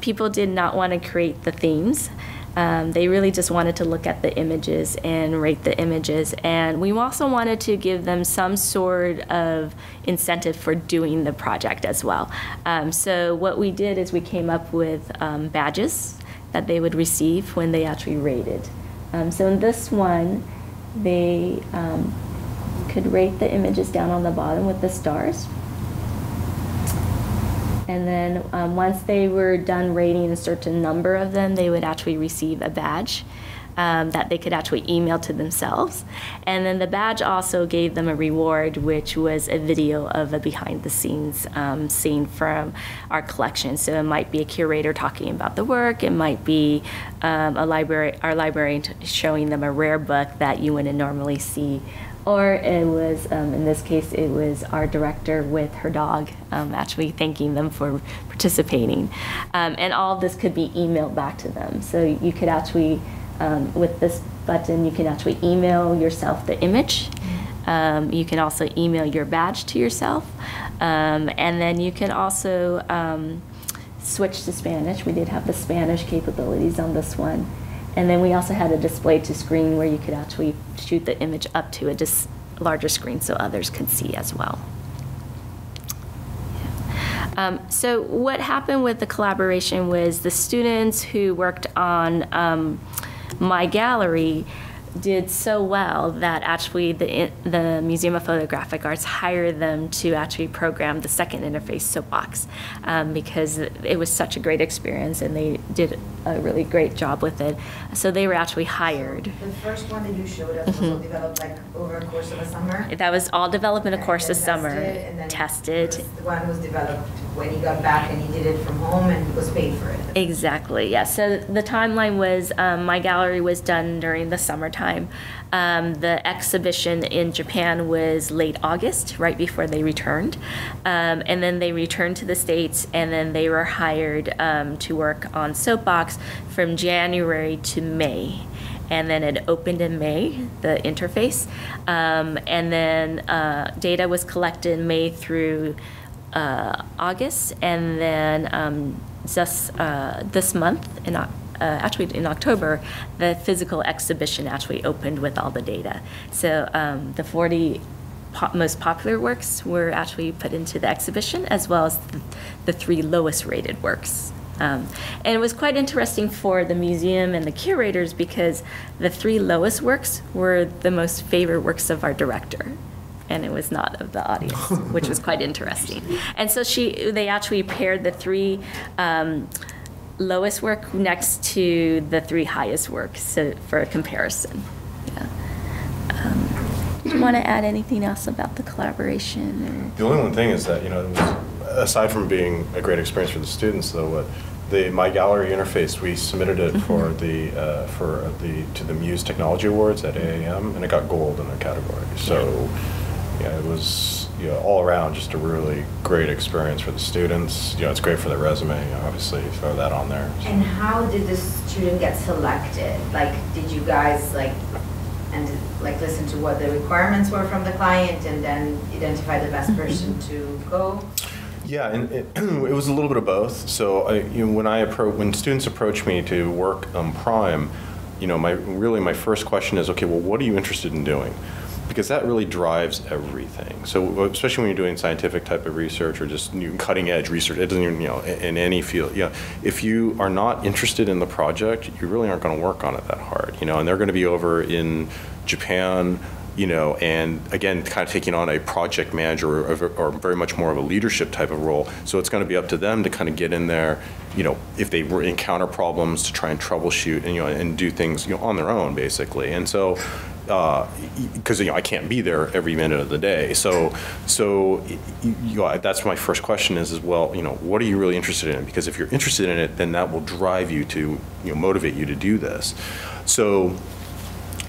A: people did not want to create the themes. They really just wanted to look at the images and rate the images. And we also wanted to give them some sort of incentive for doing the project as well. So what we did is we came up with badges that they would receive when they actually rated. So in this one, they could rate the images down on the bottom with the stars. And then once they were done rating a certain number of them, they would actually receive a badge that they could actually email to themselves. And then the badge also gave them a reward, which was a video of a behind-the-scenes scene from our collection. So it might be a curator talking about the work. It might be our librarian showing them a rare book that you wouldn't normally see. Or it was, in this case, it was our director with her dog actually thanking them for participating. And all of this could be emailed back to them. So you could actually, with this button, you can actually email yourself the image. You can also email your badge to yourself. And then you can also switch to Spanish. We did have the Spanish capabilities on this one. And then we also had a display to screen where you could actually shoot the image up to a larger screen so others could see as well. Yeah. So what happened with the collaboration was the students who worked on My Gallery did so well that actually the Museum of Photographic Arts hired them to actually program the second interface, Soapbox, because it was such a great experience and they did a really great job with it. So they were actually hired.
D: The first one that you showed us was all developed like over a course of a summer?
A: That was all developed in a course of summer.
D: And then
A: tested.
D: The one was developed when he got back and he did it from home and he was paid for it.
A: Exactly, yes. So the timeline was My Gallery was done during the summertime. The exhibition in Japan was late August, right before they returned. And then they returned to the States, and then they were hired to work on Soapbox from January to May. And then it opened in May, the interface. And then data was collected May through August, and then just this month, actually in October, the physical exhibition actually opened with all the data. So the 40 most popular works were actually put into the exhibition, as well as the 3 lowest rated works. And it was quite interesting for the museum and the curators because the 3 lowest works were the most favorite works of our director. And it was not of the audience, which was quite interesting. And so they actually paired the 3 lowest work next to the 3 highest works, so for a comparison. Yeah. Do you want to add anything else about the collaboration? Or?
B: The only one thing is that, you know, aside from being a great experience for the students, though, what My Gallery interface, we submitted it for to the Muse Technology Awards at AAM, and it got gold in the category. So, yeah, it was all around just a really great experience for the students. It's great for their resume. Obviously, throw that on there. So.
D: And how did the student get selected? Like, did you guys listen to what the requirements were from the client, and then identify the best person to go?
B: Yeah, and it was a little bit of both. So when students approach me to work on Prime, my first question is, okay, well, what are you interested in doing? Because that really drives everything. So especially when you're doing scientific type of research or just cutting edge research, it doesn't even, in any field. If you are not interested in the project, you really aren't going to work on it that hard. And they're going to be over in Japan, and again, kind of taking on a project manager or very much more of a leadership type of role. So it's going to be up to them to kind of get in there, if they encounter problems, to try and troubleshoot and do things, on their own, basically. And so, because I can't be there every minute of the day. So that's my first question is well, what are you really interested in? Because if you're interested in it, then that will drive you to, motivate you to do this. So.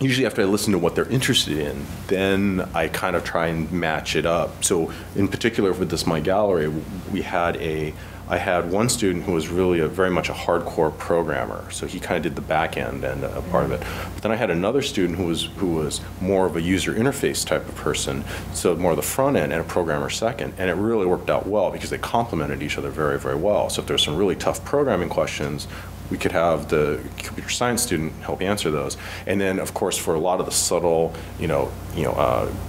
B: Usually after I listen to what they're interested in, then I kind of try and match it up. So in particular with this My Gallery, I had one student who was really very much a hardcore programmer. So he kind of did the back end and a part of it. But then I had another student who was more of a user interface type of person, so more of the front end, and a programmer second. And it really worked out well because they complemented each other very, very well. So if there's some really tough programming questions, we could have the computer science student help answer those. And then, of course, for a lot of the subtle,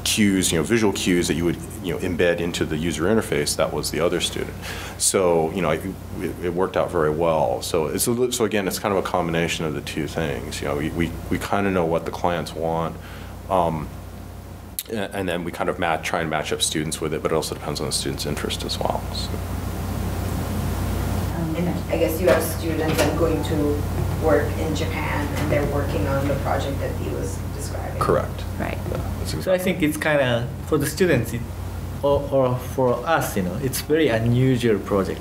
B: cues, visual cues that you would, embed into the user interface, that was the other student. So, it worked out very well. So again, it's kind of a combination of the two things. We kind of know what the clients want, and then we kind of try and match up students with it, but it also depends on the student's interest as well. So.
D: And I guess you have students that are going to work in Japan, and they're working on the project that he was describing.
B: Correct.
A: Right.
B: Yeah,
E: So I think it's kind of, for the students, or for us, it's very unusual project,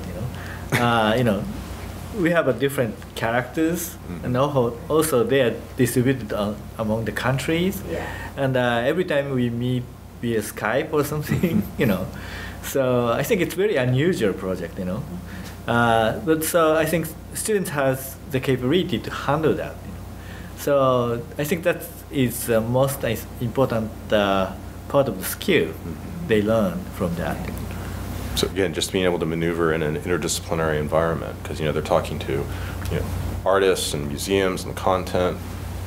E: we have a different characters, and also they are distributed among the countries.
D: Yeah.
E: And every time we meet via Skype or something, So I think it's very unusual project, But so I think students has the capability to handle that. So I think that is the most important part of the skill they learn from that.
B: So again, just being able to maneuver in an interdisciplinary environment, because they're talking to artists and museums and content,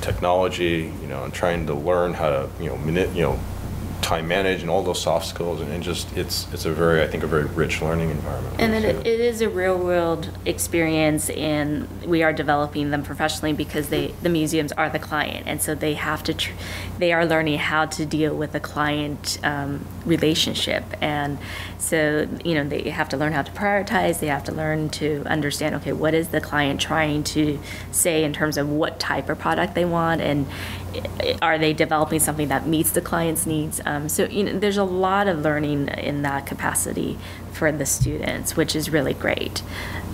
B: technology, and trying to learn how to time manage and all those soft skills, and just it's a very rich learning environment.
A: And it is a real world experience, and we are developing them professionally because the museums are the client, and so they have to they are learning how to deal with the client relationship, and so they have to learn how to prioritize. They have to learn to understand, okay, what is the client trying to say in terms of what type of product they want, and are they developing something that meets the client's needs? So there's a lot of learning in that capacity for the students, which is really great.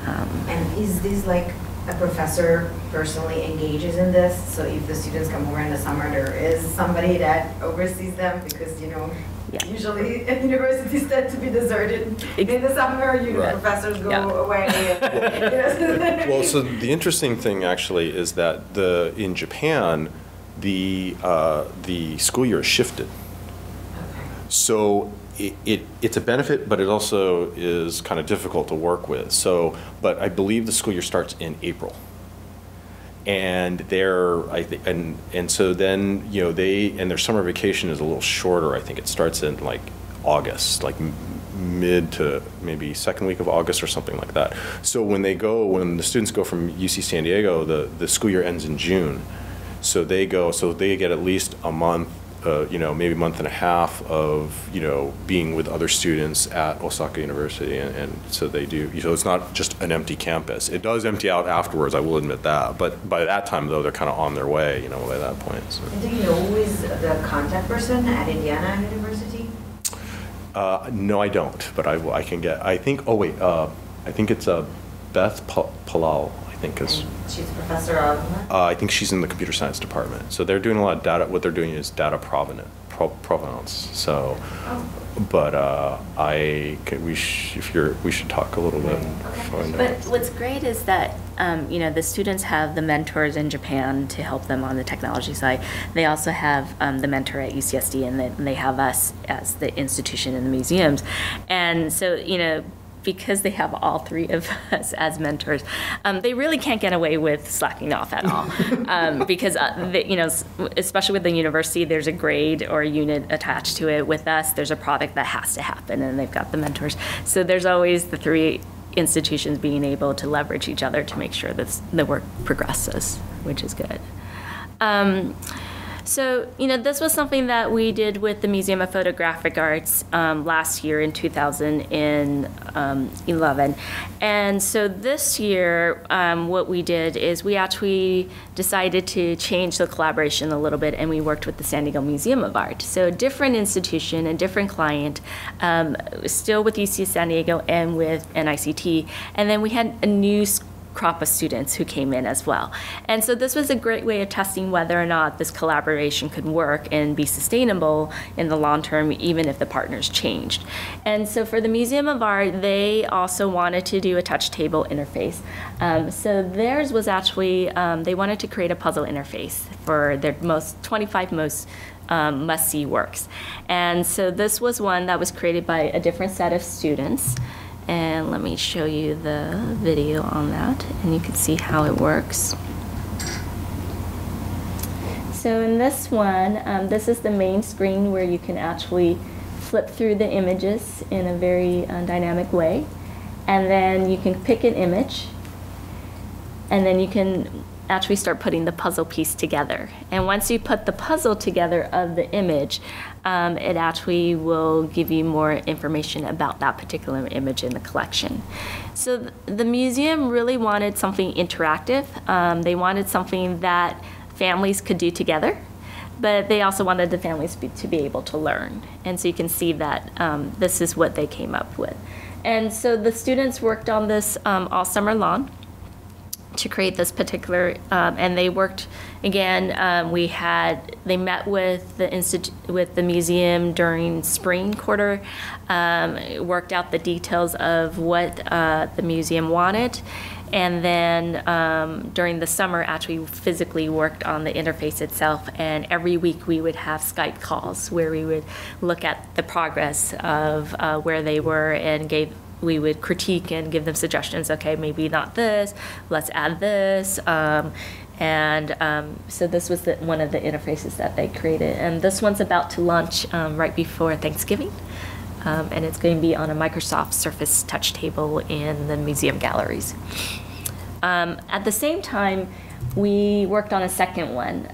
D: And is this like a professor personally engages in this? So if the students come over in the summer, there is somebody that oversees them, because usually universities tend to be deserted in the summer.
B: Right.
D: Professors go away.
B: Well, so the interesting thing actually is that in Japan, the school year is shifted. So it's a benefit, but it also is kind of difficult to work with. So, but I believe the school year starts in April, and so then their summer vacation is a little shorter. I think it starts in like August, like mid to maybe second week of August or something like that. So when the students go from UC San Diego, the school year ends in June. So they get at least a month, maybe a month and a half of, being with other students at Osaka University. And so they do, so it's not just an empty campus. It does empty out afterwards, I will admit that. But by that time, though, they're kind of on their way, by that point. So.
D: Do you know who is the contact person at Indiana University?
B: No, I don't, but I can get, I think, I think it's Beth Palal, I think is.
D: She's a professor of?
B: I think she's in the computer science department. So they're doing a lot of data. What they're doing is data provenance. So, but we should talk a little bit.
A: But what's great is that the students have the mentors in Japan to help them on the technology side. They also have the mentor at UCSD, and they have us as the institution in the museums. And so, because they have all three of us as mentors, they really can't get away with slacking off at all. Because, especially with the university, there's a grade or a unit attached to it. With us, there's a product that has to happen, and they've got the mentors. So there's always the three institutions being able to leverage each other to make sure that the work progresses, which is good. So, this was something that we did with the Museum of Photographic Arts last year in 2011. And so this year, what we did is we actually decided to change the collaboration a little bit, and we worked with the San Diego Museum of Art. So a different institution, a different client, still with UC San Diego and with NICT. And then we had a new crop of students who came in as well. And so this was a great way of testing whether or not this collaboration could work and be sustainable in the long term, even if the partners changed. And so for the Museum of Art, they also wanted to do a touch table interface. So theirs was actually, they wanted to create a puzzle interface for their 25 most must-see works. And so this was one that was created by a different set of students. And let me show you the video on that, and you can see how it works. So in this one, this is the main screen where you can actually flip through the images in a very dynamic way. And then you can pick an image, and then you can actually start putting the puzzle piece together. And once you put the puzzle together of the image, it actually will give you more information about that particular image in the collection. So the museum really wanted something interactive. They wanted something that families could do together, but they also wanted the families to be able to learn. And so you can see that this is what they came up with. And so the students worked on this all summer long to create this particular, and they worked again. They met with the museum during spring quarter, worked out the details of what the museum wanted, and then during the summer actually physically worked on the interface itself. And every week we would have Skype calls where we would look at the progress of where they were, and we would critique and give them suggestions. Okay, maybe not this, let's add this. So this was one of the interfaces that they created. And this one's about to launch right before Thanksgiving. And it's going to be on a Microsoft Surface touch table in the museum galleries. At the same time, we worked on a second one.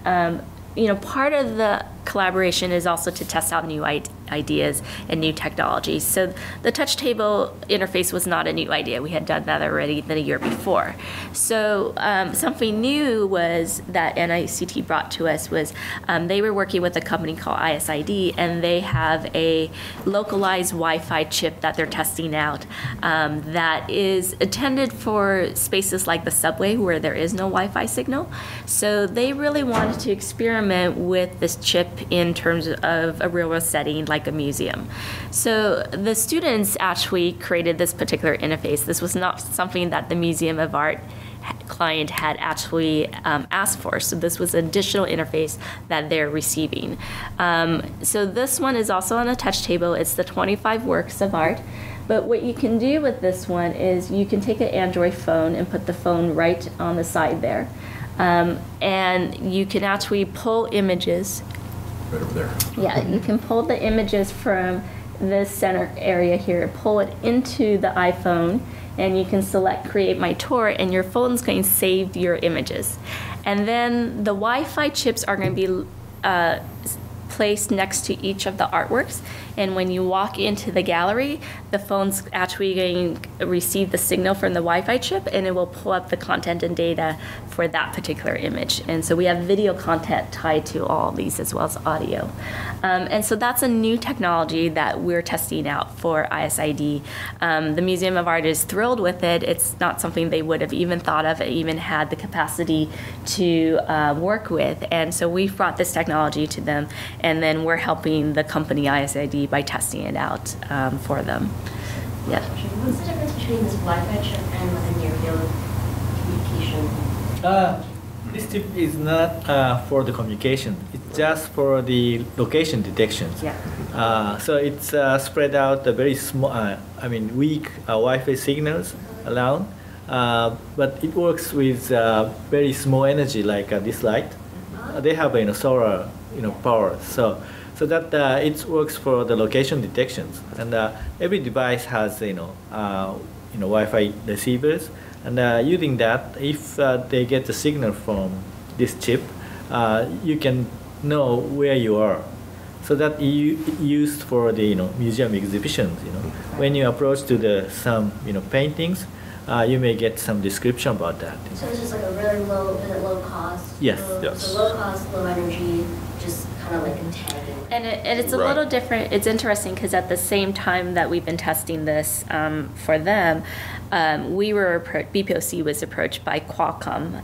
A: Part of the collaboration is also to test out new ideas and new technologies. So the touch table interface was not a new idea. We had done that already the year before. So something new was that NICT brought to us was they were working with a company called ISID, and they have a localized Wi-Fi chip that they're testing out that is intended for spaces like the subway where there is no Wi-Fi signal. So they really wanted to experiment with this chip in terms of a real-world setting like a museum. So the students actually created this particular interface. This was not something that the Museum of Art client had actually asked for. So this was an additional interface that they're receiving. So this one is also on a touch table. It's the 25 works of art. But what you can do with this one is you can take an Android phone and put the phone right on the side there. And you can actually pull images.
B: Right over there.
A: Yeah, you can pull the images from this center area here, pull it into the iPhone, and you can select Create My Tour, and your phone's going to save your images. And then the Wi-Fi chips are going to be placed next to each of the artworks. And when you walk into the gallery, the phone's actually going to receive the signal from the Wi-Fi chip, and it will pull up the content and data for that particular image. And so we have video content tied to all these as well as audio. And so that's a new technology that we're testing out for ISID. The Museum of Art is thrilled with it. It's not something they would have even thought of, even had the capacity to work with. And so we've brought this technology to them, and then we're helping the company ISID by testing it out for them. Yeah.
C: What's the difference between this Wi-Fi chip and like a near-field communication?
E: This chip is not for the communication. It's just for the location detections.
A: Yeah.
E: So it's spread out a very small, weak Wi-Fi signals around, but it works with very small energy like this light. They have solar power, so that it works for the location detections. And every device has Wi-Fi receivers, and using that, if they get the signal from this chip, you can know where you are. So that used for the museum exhibitions. When you approach to some paintings, you may get some description about that.
C: So it's just like a really low, is it low cost?
E: Yes.
C: So low cost, low energy, just kind of like tagging.
A: And it's a little different. It's interesting because at the same time that we've been testing this for them, BPOC was approached by Qualcomm,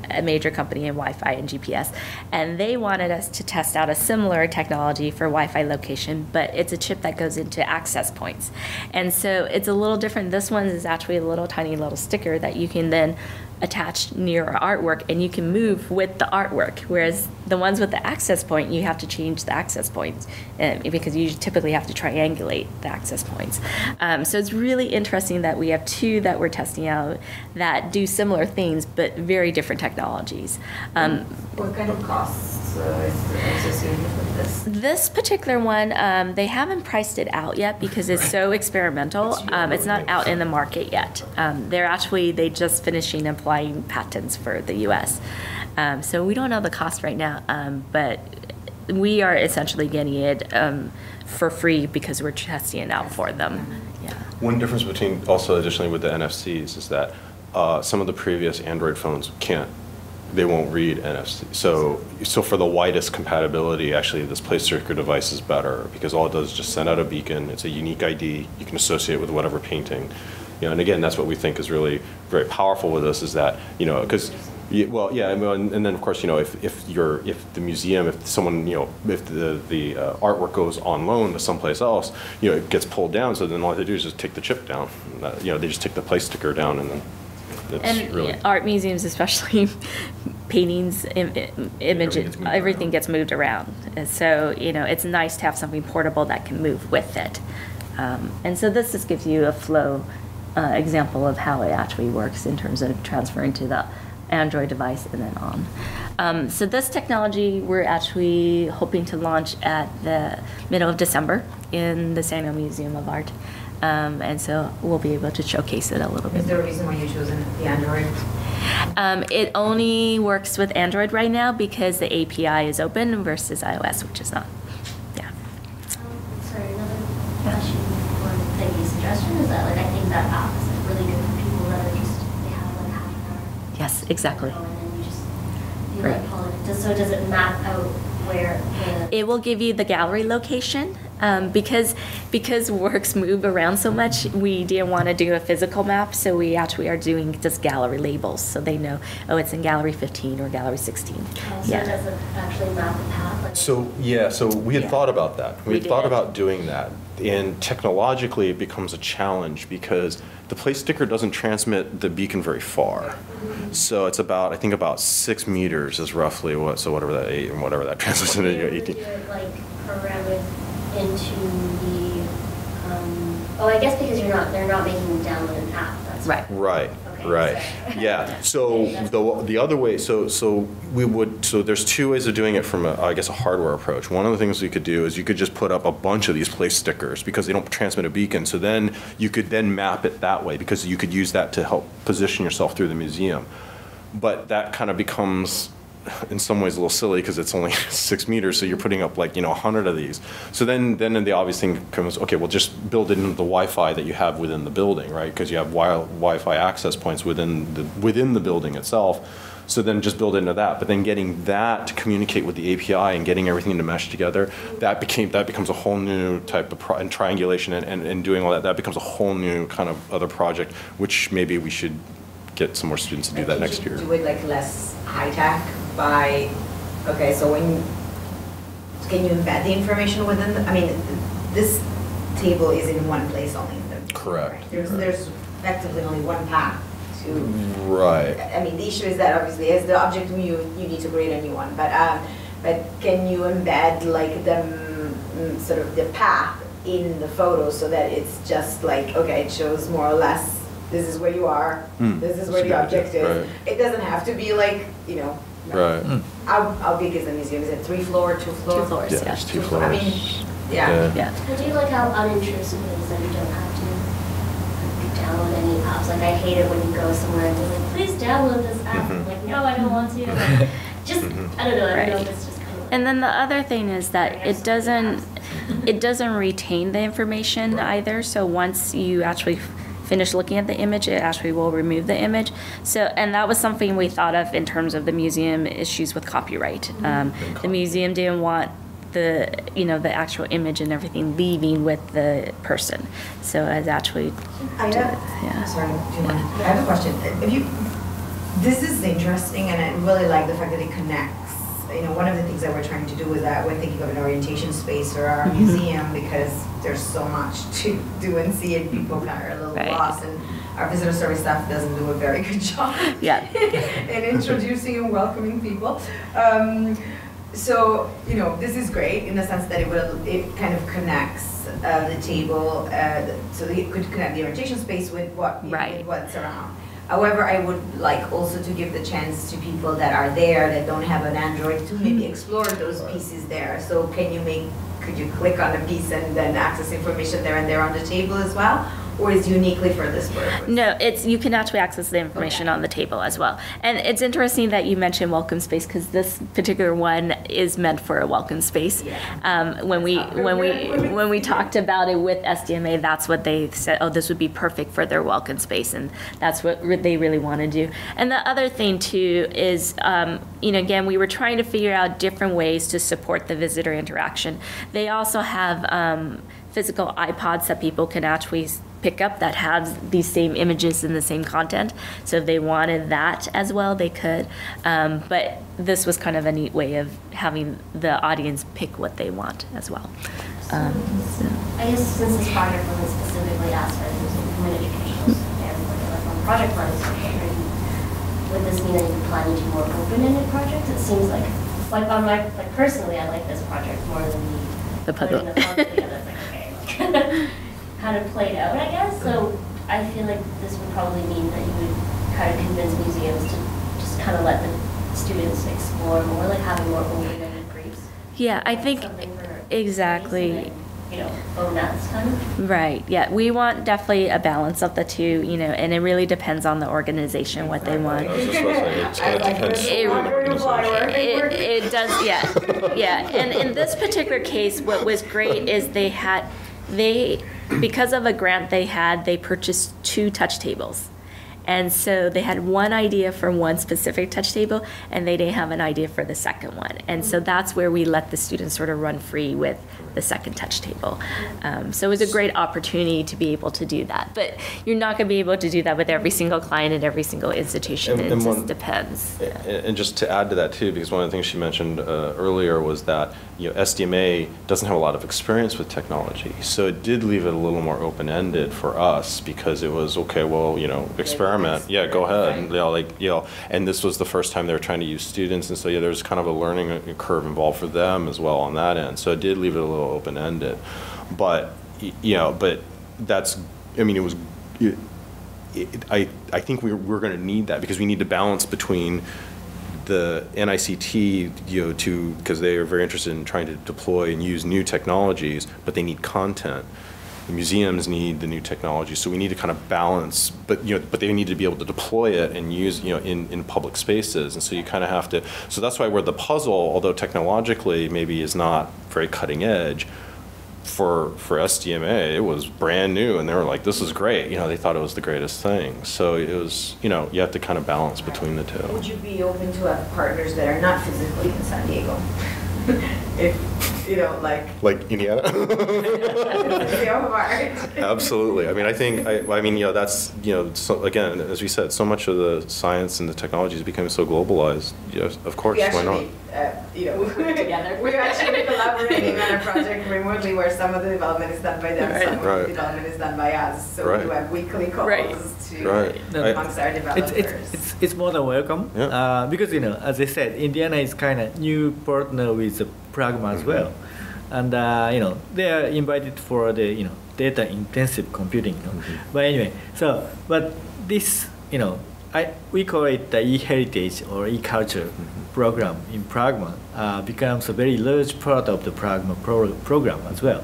A: a major in Wi-Fi and GPS, and they wanted us to test out a similar technology for Wi-Fi location, but it's a chip that goes into access points. And so it's a little different. This one is actually a little tiny little sticker that you can then attach near artwork, and you can move with the artwork, whereas the ones with the access point, you have to change the access points because you typically have to triangulate the access points. So it's really interesting that we have two that we're testing out that do similar things but very different technologies.
D: What kind of costs is associated with this?
A: This particular one, they haven't priced it out yet because it's so experimental. It's not out in the market yet. They just finishing applying patents for the U.S. So we don't know the cost right now, but we are essentially getting it for free because we're testing it out for them. Yeah.
B: One difference between also additionally with the NFCs is that some of the previous Android phones they won't read NFC. So for the widest compatibility, actually this place sticker device is better because all it does is just send out a beacon. It's a unique ID you can associate with whatever painting. And again, that's what we think is really very powerful with this is that, because, and then of course, if the museum, if someone, if the artwork goes on loan to someplace else, it gets pulled down. So then all they do is just take the chip down. They just take the place sticker down, and then it's
A: art museums, especially paintings, images, everything gets moved around. And so it's nice to have something portable that can move with it. And so this just gives you a flow example of how it actually works in terms of transferring to the Android device and then on. So this technology we're actually hoping to launch at the middle of December in the San Diego Museum of Art. And so we'll be able to showcase it a little bit.
D: Is there a reason why you chosen the Android?
A: It only works with Android right now because the API is open versus iOS, which is not. Yeah.
C: Sorry, another question or maybe suggestion is that I think that app is really good for people that are just they have half an hour.
A: Yes, exactly.
C: And then you just does it map out where
A: it will give you the gallery location because works move around so much. We didn't want to do a physical map, so we actually are doing just gallery labels so they know, it's in gallery 15 or gallery 16.
C: So does it actually map the path?
B: So we had thought about that. We had thought about doing that, and technologically it becomes a challenge because the place sticker doesn't transmit the beacon very far. So it's I think about 6 meters is roughly whatever that translates into 18.
C: Program it into the I guess because they're not making you download an app. That's
A: right.
B: Right.
C: Okay,
B: right. Yeah. So the other way, so there's two ways of doing it from a hardware approach. One of the things you could do is you could just put up a bunch of these place stickers because they don't transmit a beacon. So then you could map it that way because you could use that to help position yourself through the museum. But that kind of becomes in some ways a little silly because it's only 6 meters, so you're putting up like 100 of these. So then the obvious thing comes, okay, well just build it into the Wi-Fi that you have within the building, right? Because you have Wi-Fi access points within the building itself. So then just build into that. But then getting that to communicate with the API and getting everything to mesh together, that becomes a whole new type of and triangulation and doing all that. That becomes a whole new kind of other project, which maybe we should get some more students to do that next year.
D: Do it like less high tech by, okay, so can you embed the information within I mean, this table is in one place only.
B: Correct.
D: There's effectively only one path to.
B: Right.
D: I mean, the issue is that obviously as the object you need to create a new one, but can you embed like the sort of the path in the photo so that it's just like, okay, it shows more or less this is where you are, this is where the object is.
B: Right.
D: It doesn't have to be like,
B: Right.
D: How big is the museum? Is it 3 floor, 2 floor?
A: 2 floors,
B: Yeah,
A: yeah.
B: it's 2 floors.
D: I mean, yeah.
A: Yeah.
C: I do like how unintrusive it is that you don't have to download any apps. Like, I hate it when you go somewhere and they're like, please download this app. I'm like, no, I don't want to. Like, just, I don't know, I don't know if it's just kind of like.
A: And then the other thing is that it doesn't retain the information either. So once you actually finish looking at the image, it actually will remove the image. So, and that was something we thought of in terms of the museum issues with copyright. The museum didn't want the actual image and everything leaving with the person. So it's actually.
D: Sorry, do you mind? I have a question. This is interesting, and I really like the fact that it connects. One of the things that we're trying to do is that we're thinking of an orientation space for our museum because there's so much to do and see, and people kind of are a little lost, and our visitor service staff doesn't do a very good job in introducing and welcoming people. So, this is great in the sense that it kind of connects the table, so that it could connect the orientation space with what's around. However, I would like also to give the chance to people that are there that don't have an Android to maybe explore those pieces there. So could you click on a piece and then access information there and there on the table as well? Or is it uniquely for this purpose? No,
A: you can actually access the information on the table as well. And it's interesting that you mentioned welcome space because this particular one is meant for a welcome space. Yeah. When we talked about it with SDMA, that's what they said. Oh, this would be perfect for their welcome space, and that's what they really want to do. And the other thing too is, again, we were trying to figure out different ways to support the visitor interaction. They also have physical iPods that people can actually pick up that have these same images and the same content. So if they wanted that as well, they could. But this was kind of a neat way of having the audience pick what they want as well.
C: I guess since this project wasn't specifically asked for from an educational standpoint, like from project planning standpoint, would this mean that you're planning to more open-ended projects? It seems like personally, I like this project more than the putting the puzzle together. It's like, okay, kind of played out, I guess. So I feel like this would probably mean that you would kind of convince museums to just kind of let the students explore more, like having more open-ended briefs.
A: Yeah, I think exactly.
C: Own that kind of.
A: Right. Yeah, we want definitely a balance of the two. And it really depends on the organization what they want. It does. Yeah. And in this particular case, what was great is because of a grant they purchased 2 touch tables. And so they had one idea for one specific touch table, and they didn't have an idea for the second one. And so that's where we let the students sort of run free with the second touch table. So it was a great opportunity to be able to do that. But you're not going to be able to do that with every single client at every single institution. It just depends.
B: And just to add to that too, because one of the things she mentioned earlier was that SDMA doesn't have a lot of experience with technology, so it did leave it a little more open-ended for us because it was okay. Well, experiment. Yeah, go ahead. And, and this was the first time they were trying to use students, and so there's kind of a learning curve involved for them as well on that end. So it did leave it a little open-ended, but but that's. I mean, it was. I think we're going to need that because we need to balance between the NICT, because they are very interested in trying to deploy and use new technologies, but they need content. the museums need the new technology. So we need to kind of balance, but they need to be able to deploy it and use, in public spaces. And so you kind of have to, so that's why the puzzle, although technologically maybe is not very cutting edge, for SDMA, it was brand new, and they were like, this is great. They thought it was the greatest thing. So it was, you have to kind of balance between the two.
D: Would you be open to have partners that are not physically in San Diego? If, like
B: Indiana?
D: Museum of Art.
B: Absolutely. I think, that's, so, again, as we said, so much of the science and the technology is becoming so globalized. Yes, of course, why not?
D: Together. We're actually collaborating on a project remotely where some of the development is done by them, some of the development is done by us. So we do have weekly calls amongst our developers.
E: It's more than welcome.
B: Yeah.
E: Because, as I said, Indiana is kind of new partner with the Pragma as well. And, they are invited for the, data intensive computing. But anyway, but this, we call it the e-heritage or e-culture program in Pragma becomes a very large part of the Pragma program as well.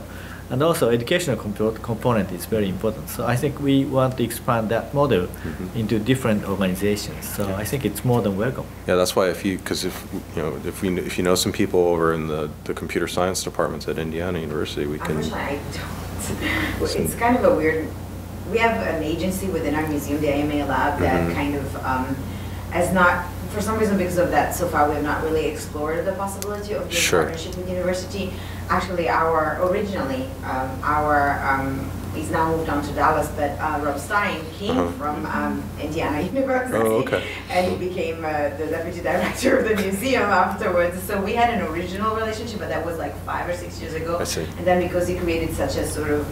E: And also educational component is very important. So I think we want to expand that model into different organizations. So I think it's more than welcome.
B: Yeah, that's why if you know some people over in the computer science departments at Indiana University, we can.
D: Unfortunately, I don't. It's kind of a weird. We have an agency within our museum, the AMA Lab, that kind of has not, for some reason, because of that, so far we have not really explored the possibility of doing partnership with the university. Actually, originally, he's now moved on to Dallas, but Rob Stein came from Indiana University, and he became the deputy director of the museum afterwards. So we had an original relationship, but that was like 5 or 6 years ago.
B: I see.
D: And then because he created such a sort of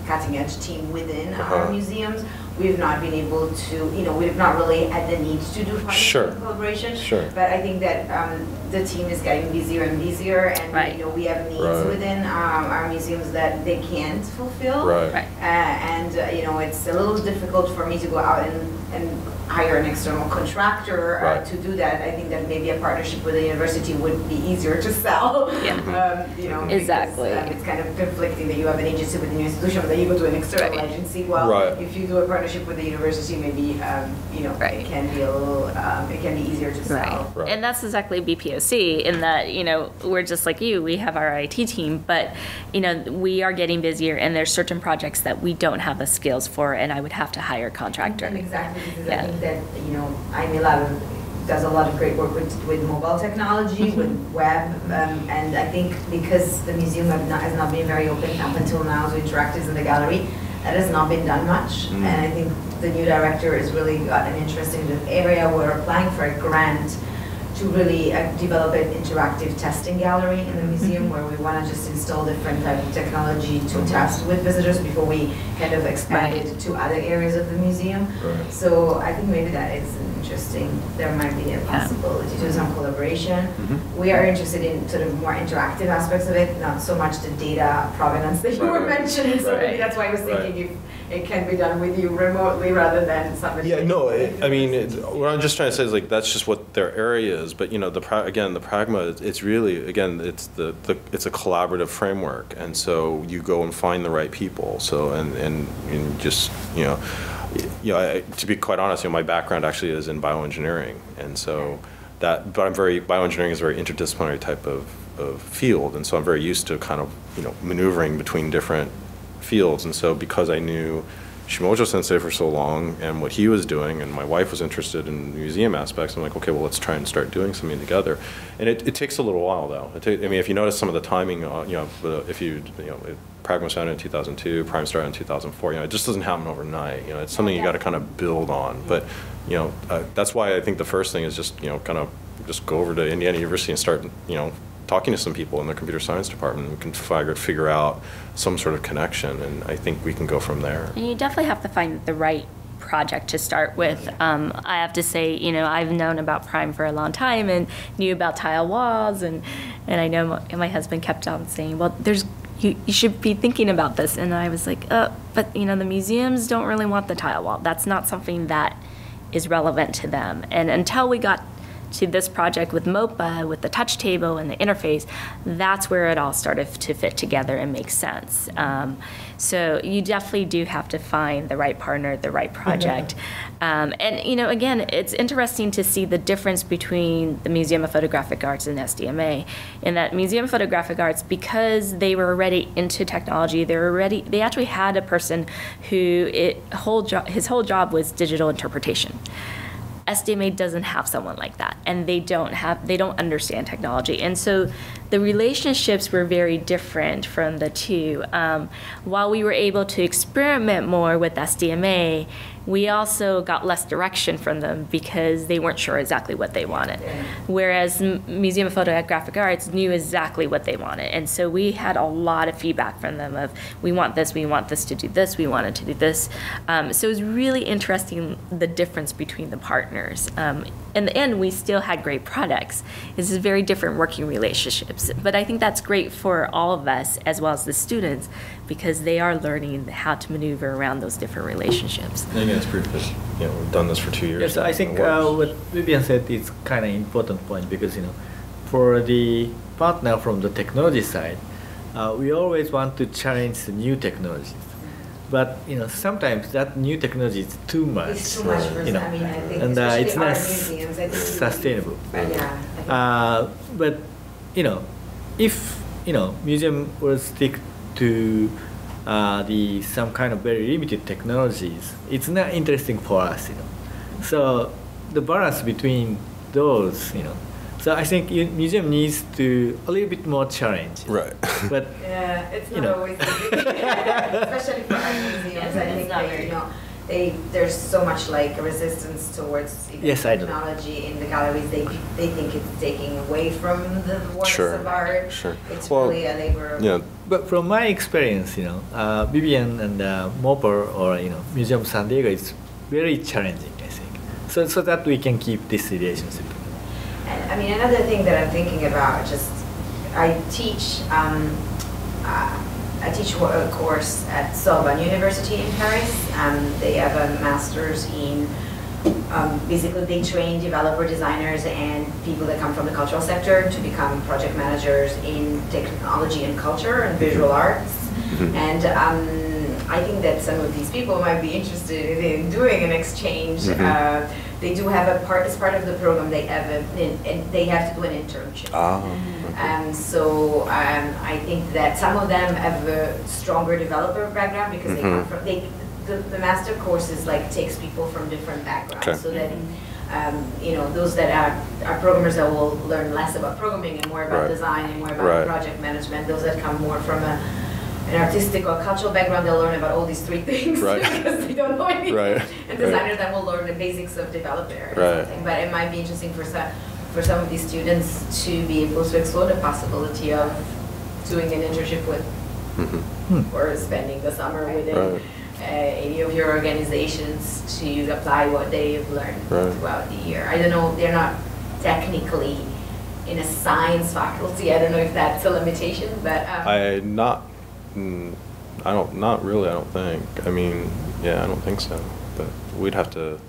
D: cutting-edge team within our museums, we've not been able to, we've not really had the need to do partnership collaboration. But I think that the team is getting busier and busier, and we have needs within our museums that they can't fulfill. And it's a little difficult for me to go out and hire an external contractor to do that. I think that maybe a partnership with the university would be easier to sell.
A: Exactly.
D: Because, it's kind of conflicting that you have an agency within your institution, but then you go to an external agency. Well, if you do a partnership with the university, maybe it can be a little, it can be easier to sell.
A: And that's exactly BPOC in that we're just like you. We have our IT team, but we are getting busier, and there's certain projects that we don't have the skills for, and I would have to hire a contractor.
D: And exactly, because I think that IME Lab does a lot of great work with mobile technology, with web, and I think because the museum has not been very open up until now to interactives in the gallery, that has not been done much. And I think the new director has really got an interest in the area. We're applying for a grant to really develop an interactive testing gallery in the museum where we want to just install different type of technology to test with visitors before we kind of expand it to other areas of the museum. So I think maybe that is interesting. There might be a possibility to do some collaboration. We are interested in sort of more interactive aspects of it, not so much the data provenance that you were mentioning. So maybe that's why I was thinking if it can be done with you remotely rather than somebody.
B: Yeah, no, what I'm just trying to say is that's just what their area is. But the Pragma, it's really, again, it's it's a collaborative framework, and so you go and find the right people. So and just to be quite honest, my background actually is in bioengineering, and so but bioengineering is a very interdisciplinary type of field, and so I'm very used to kind of maneuvering between different fields, and so because I knew Shimojo Sensei for so long and what he was doing, and my wife was interested in museum aspects, I'm like, okay, well, let's try and start doing something together. And it takes a little while, though. If you notice some of the timing, Pragma started in 2002, Prime started in 2004. It just doesn't happen overnight. It's something you got to kind of build on. But that's why I think the first thing is just kind of just go over to Indiana University and start talking to some people in the computer science department. We can figure out some sort of connection, and I think we can go from there.
A: And you definitely have to find the right project to start with. I have to say, I've known about Prime for a long time and knew about tile walls, and I know my husband kept on saying, well, you should be thinking about this, and I was like, but the museums don't really want the tile wall. That's not something that is relevant to them. And until we got to this project with MOPA, with the touch table and the interface, that's where it all started to fit together and make sense. So you definitely do have to find the right partner, the right project. And, again, it's interesting to see the difference between the Museum of Photographic Arts and SDMA, in that Museum of Photographic Arts, because they were already into technology, they actually had a person who his whole job was digital interpretation. SDMA doesn't have someone like that, and they don't understand technology. And so the relationships were very different from the two. While we were able to experiment more with SDMA, we also got less direction from them because they weren't sure exactly what they wanted. Whereas Museum of Photographic Arts knew exactly what they wanted. And so we had a lot of feedback from them of, we want this to do this, we want it to do this. So it was really interesting, the difference between the partners. In the end, we still had great products. This is very different working relationships. But I think that's great for all of us, as well as the students, because they are learning how to maneuver around those different relationships.
B: I think that's proof that we've done this for 2 years.
E: Yes, I think what Vivian said is kind of important point, because for the partner from the technology side, we always want to challenge the new technologies. But sometimes that new technology is too much.
D: It's too much for
E: I think and it's not sustainable. But if museum will stick to some kind of very limited technologies, it's not interesting for us. So the balance between those, So I think museum needs to a little bit more challenge.
B: Right.
E: But
D: yeah, it's not always easy. Especially for art museums. I think there's so much resistance towards technology in the galleries. They think it's taking away from the works of art.
B: Sure.
D: It's really a labor.
B: Yeah.
E: But from my experience, Vivian and MOPA or Museum San Diego is very challenging, I think. So that we can keep this relationship.
D: And another thing that I'm thinking about, I teach a course at Sorbonne University in Paris. They have a master's in, basically they train developer designers and people that come from the cultural sector to become project managers in technology and culture and visual arts. Mm-hmm. And I think that some of these people might be interested in doing an exchange. Mm-hmm. They do have as part of the program, they have to do an internship. So I think that some of them have a stronger developer background because they come from, the master courses takes people from different backgrounds, so that those that are programmers that will learn less about programming and more about design and more about project management. Those that come more from an artistic or cultural background, they'll learn about all these three things because they don't know anything. And designers then will learn the basics of developer or something. But it might be interesting for some of these students to be able to explore the possibility of doing an internship with or spending the summer within any of your organizations to apply what they've learned throughout the year. I don't know, they're not technically in a science faculty. I don't know if that's a limitation, but
B: not really, I don't think. I don't think so. But we'd have to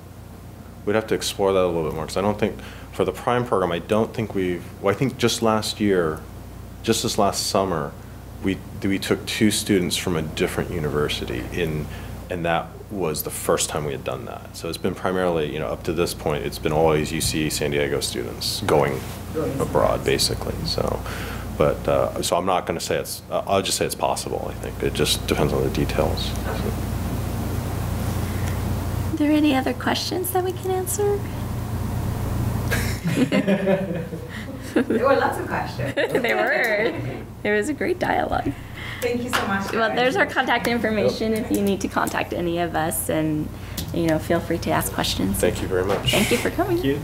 B: explore that a little bit more, because I don't think, for the Prime program, I think just this last summer, we took 2 students from a different university and that was the first time we had done that. So it's been primarily, up to this point, it's been always UC San Diego students going abroad, basically. So. But so I'm not going to say I'll just say it's possible. I think it just depends on the details.
A: Are there any other questions that we can answer?
D: There were lots of questions.
A: There were. There was a great dialogue.
D: Thank you so much.
A: Well, there's our contact information if you need to contact any of us, and feel free to ask questions.
B: Thank you very much.
A: Thank you for coming.
E: Thank you.